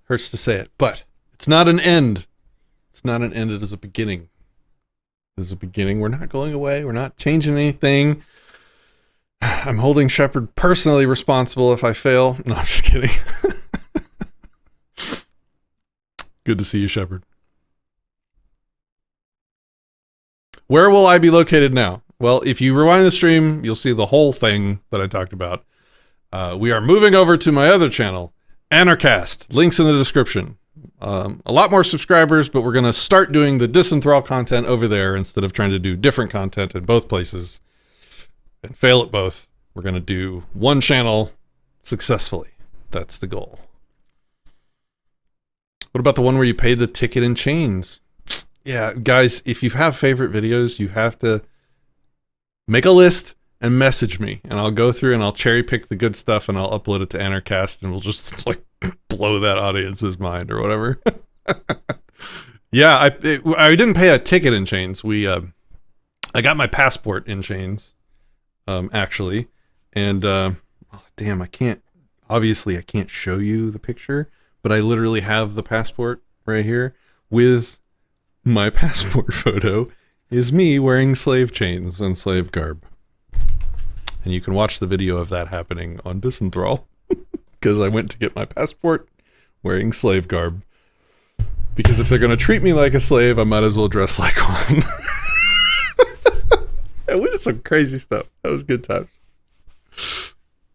Hurts to say it, but it's not an end. It's not an end, it is a beginning. It is a beginning. We're not going away. We're not changing anything. I'm holding Shepard personally responsible if I fail. No, I'm just kidding. Good to see you, Shepard. Where will I be located now? Well, if you rewind the stream, you'll see the whole thing that I talked about. We are moving over to my other channel, Anarchast. Links in the description. A lot more subscribers, but we're going to start doing the Disenthrall content over there instead of trying to do different content in both places and fail at both. We're going to do one channel successfully. That's the goal. What about the one where you pay the ticket in chains? Yeah, guys, if you have favorite videos, you have to make a list and message me, and I'll go through and I'll cherry pick the good stuff and I'll upload it to Anarchast, and we'll just like blow that audience's mind or whatever. Yeah, I didn't pay a ticket in chains. I got my passport in chains, actually, and damn, I can't show you the picture, but I literally have the passport right here with my passport photo is me wearing slave chains and slave garb. And you can watch the video of that happening on Disenthrall because I went to get my passport wearing slave garb. Because if they're going to treat me like a slave, I might as well dress like one. And we did some crazy stuff. That was good times.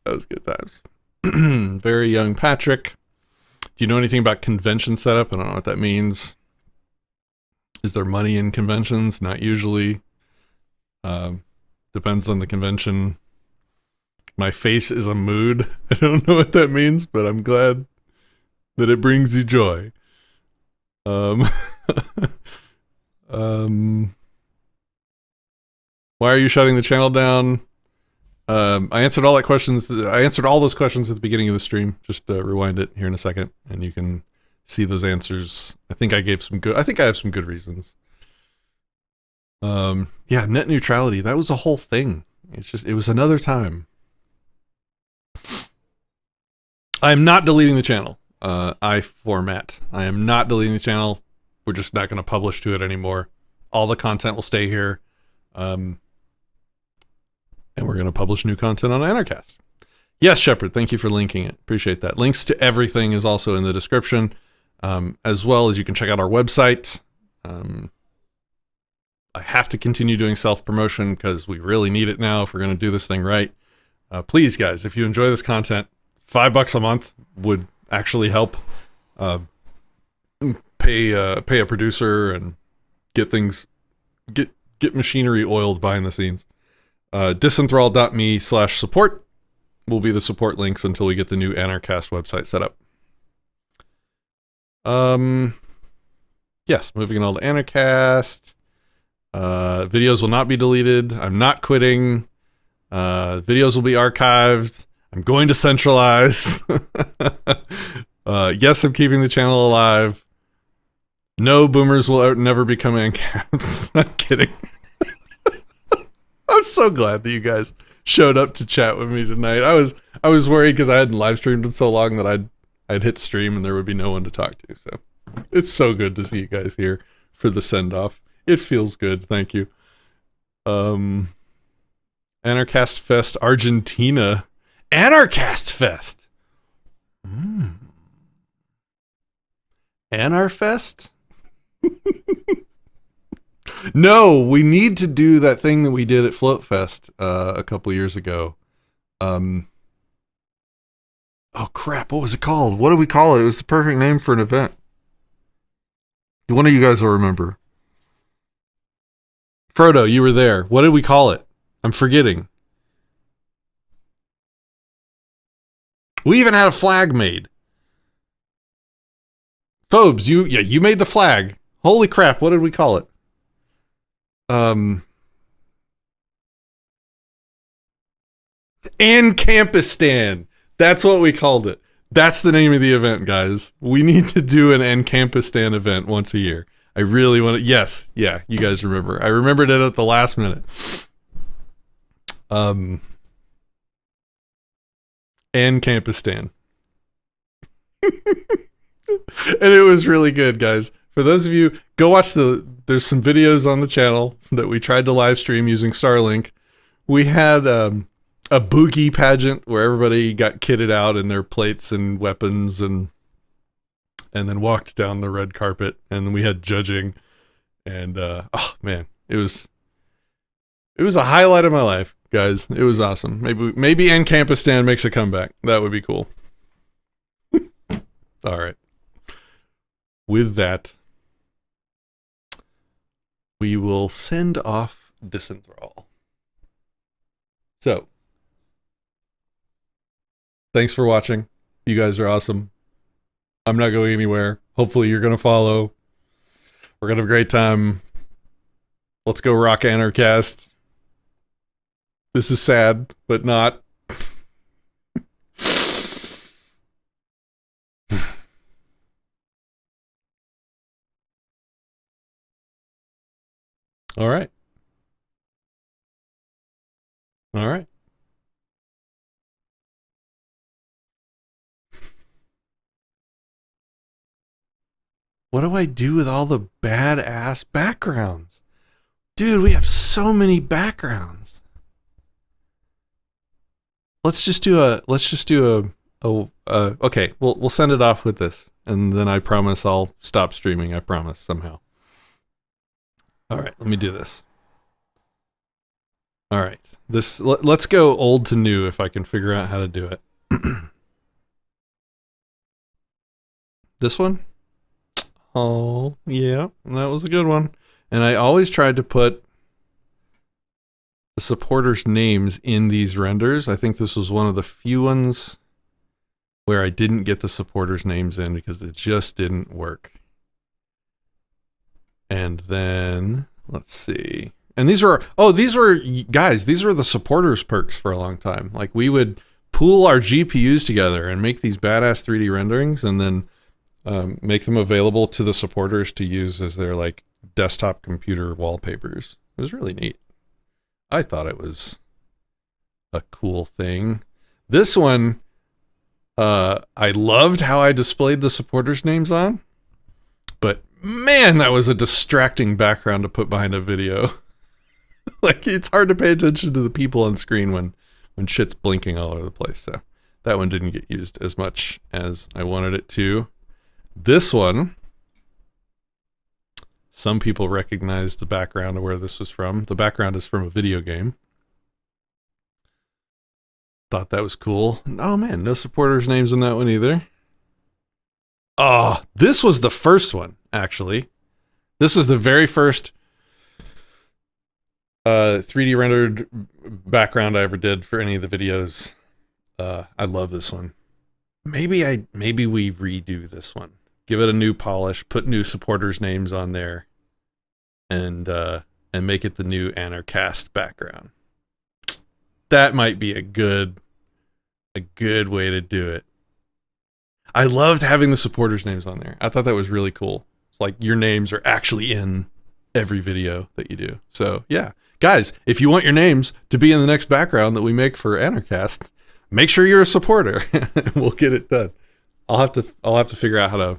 That was good times. Very young Patrick. Do you know anything about convention setup? I don't know what that means. Is there money in conventions? Not usually. Depends on the convention. My face is a mood. I don't know what that means, but I'm glad that it brings you joy. Why are you shutting the channel down? I answered all that questions. I answered all those questions at the beginning of the stream. Just rewind it here in a second, and you can see those answers. I think I have some good reasons. Yeah, net neutrality. That was a whole thing. It was another time. I'm not deleting the channel. I format. I am not deleting the channel. We're just not going to publish to it anymore. All the content will stay here. And we're going to publish new content on Anarchast. Yes, Shepard, thank you for linking it. Appreciate that. Links to everything is also in the description, as well as you can check out our website. I have to continue doing self-promotion because we really need it now if we're going to do this thing right. Please, guys, if you enjoy this content, $5 a month would actually help pay a producer and get machinery oiled behind the scenes. Disenthrall.me/support will be the support links until we get the new Anarchast website set up. Yes, moving on to Anarchast. Videos will not be deleted. I'm not quitting. Videos will be archived. I'm going to centralize. Yes, I'm keeping the channel alive. No, boomers will never become ANCAPs. I'm kidding. I'm so glad that you guys showed up to chat with me tonight. I was worried because I hadn't live streamed in so long that I'd hit stream and there would be no one to talk to. So it's so good to see you guys here for the send off. It feels good. Thank you. Anarchast Fest Argentina. Anarchast Fest. Anarfest? No, we need to do that thing that we did at Float Fest a couple years ago. Oh crap, what was it called? What did we call it? It was the perfect name for an event. One of you guys will remember. Frodo, you were there. What did we call it? I'm forgetting. We even had a flag made. Phobes, you made the flag. Holy crap, what did we call it? Ancampistan. That's what we called it. That's the name of the event, guys. We need to do an Ancampistan event once a year. I really want to. Yes, yeah, you guys remember. I remembered it at the last minute. Ancampistan. And it was really good, guys. For those of you, go watch there's some videos on the channel that we tried to live stream using Starlink. We had a boogie pageant where everybody got kitted out in their plates and weapons and then walked down the red carpet, and we had judging, and oh man, it was a highlight of my life, guys. It was awesome. Maybe Ancampistan makes a comeback. That would be cool. All right. With that, we will send off Disenthrall. So, thanks for watching. You guys are awesome. I'm not going anywhere. Hopefully you're going to follow. We're going to have a great time. Let's go rock Anarchast. This is sad, but not. All right. All right. What do I do with all the badass backgrounds? Dude, we have so many backgrounds. Let's just do a okay, we'll send it off with this. and then I promise I'll stop streaming. I promise somehow. All right, let me do this. All right, let's go old to new if I can figure out how to do it. This one? Oh, yeah, that was a good one. And I always tried to put the supporters' names in these renders. I think this was one of the few ones where I didn't get the supporters' names in because it just didn't work. And then, let's see. And these were the supporters perks for a long time. Like we would pool our GPUs together and make these badass 3D renderings and then make them available to the supporters to use as their like desktop computer wallpapers. It was really neat. I thought it was a cool thing. This one, I loved how I displayed the supporters' names on, but man, that was a distracting background to put behind a video. Like it's hard to pay attention to the people on screen when shit's blinking all over the place. So that one didn't get used as much as I wanted it to. This one, some people recognize the background of where this was from. The background is from a video game. Thought that was cool. Oh man, no supporters' names in that one either. Oh, this was the first one, actually. This was the very first 3D rendered background I ever did for any of the videos. I love this one. Maybe we redo this one. Give it a new polish, put new supporters' names on there, and make it the new Anarchast background. That might be a good way to do it. I loved having the supporters' names on there. I thought that was really cool. It's like your names are actually in every video that you do. So yeah, guys, if you want your names to be in the next background that we make for Anarchast, make sure you're a supporter. We'll get it done. I'll have to figure out how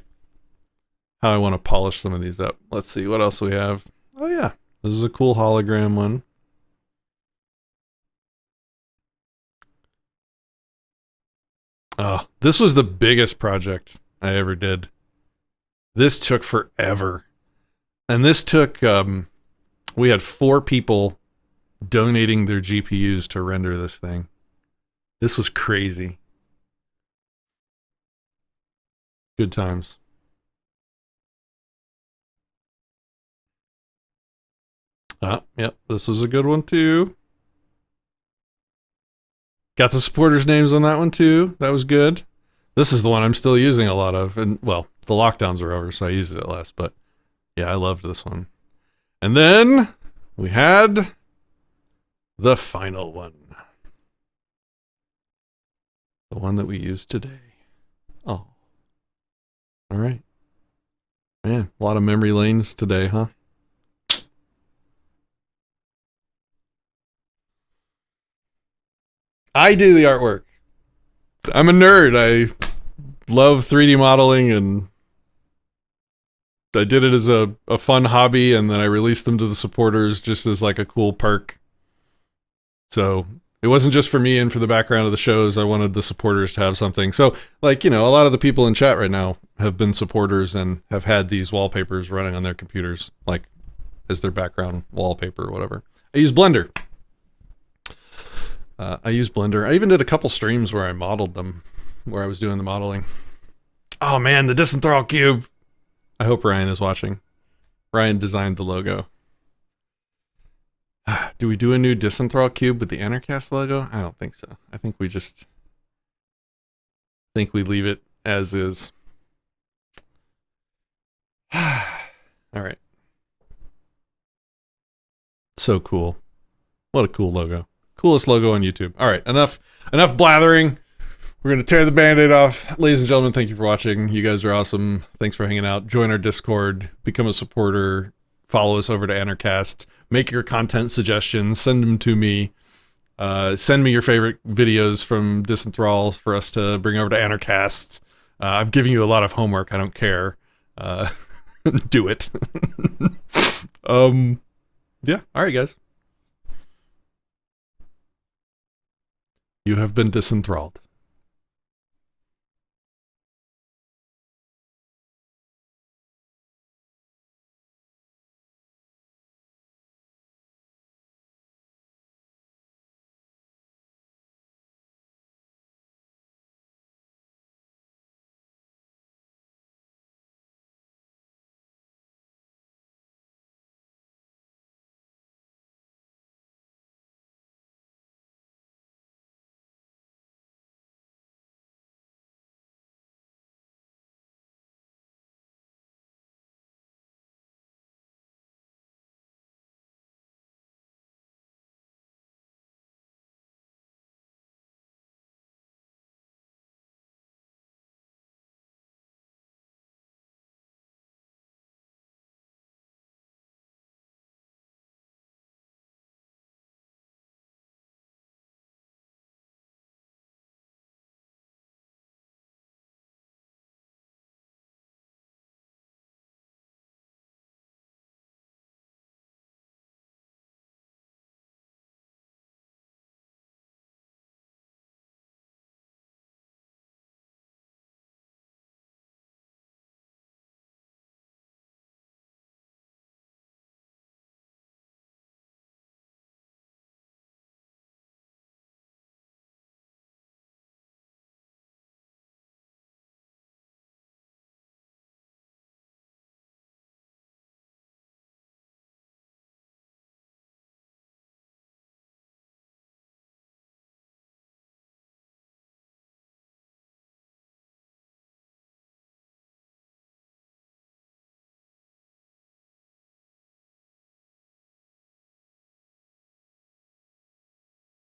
I want to polish some of these up. Let's see what else we have. Oh yeah, this is a cool hologram one. Oh, this was the biggest project I ever did. This took forever. And this took, we had 4 people donating their GPUs to render this thing. This was crazy. Good times. Yep, this was a good one too. Got the supporters' names on that one too. That was good. This is the one I'm still using a lot of. And well, the lockdowns are over, so I used it less. But yeah, I loved this one. And then we had the final one. The one that we used today. Oh. All right. Man, a lot of memory lanes today, huh? I do the artwork. I'm a nerd. I love 3D modeling, and I did it as a fun hobby, and then I released them to the supporters just as like a cool perk. So it wasn't just for me and for the background of the shows. I wanted the supporters to have something. So like, you know, a lot of the people in chat right now have been supporters and have had these wallpapers running on their computers, like as their background wallpaper or whatever. I use Blender. I even did a couple streams where I modeled them, where I was doing the modeling. Oh man, the Disenthrall cube. I hope Ryan is watching. Ryan designed the logo. Do we do a new Disenthrall cube with the Anarchast logo? I don't think so. I think we leave it as is. All right. So cool. What a cool logo. Coolest logo on YouTube. All right, enough blathering. We're going to tear the Band-Aid off. Ladies and gentlemen, thank you for watching. You guys are awesome. Thanks for hanging out. Join our Discord. Become a supporter. Follow us over to Anarchast. Make your content suggestions. Send them to me. Send me your favorite videos from Disenthrall for us to bring over to Anarchast. I'm giving you a lot of homework. I don't care. Do it. Yeah. All right, guys. You have been disenthralled.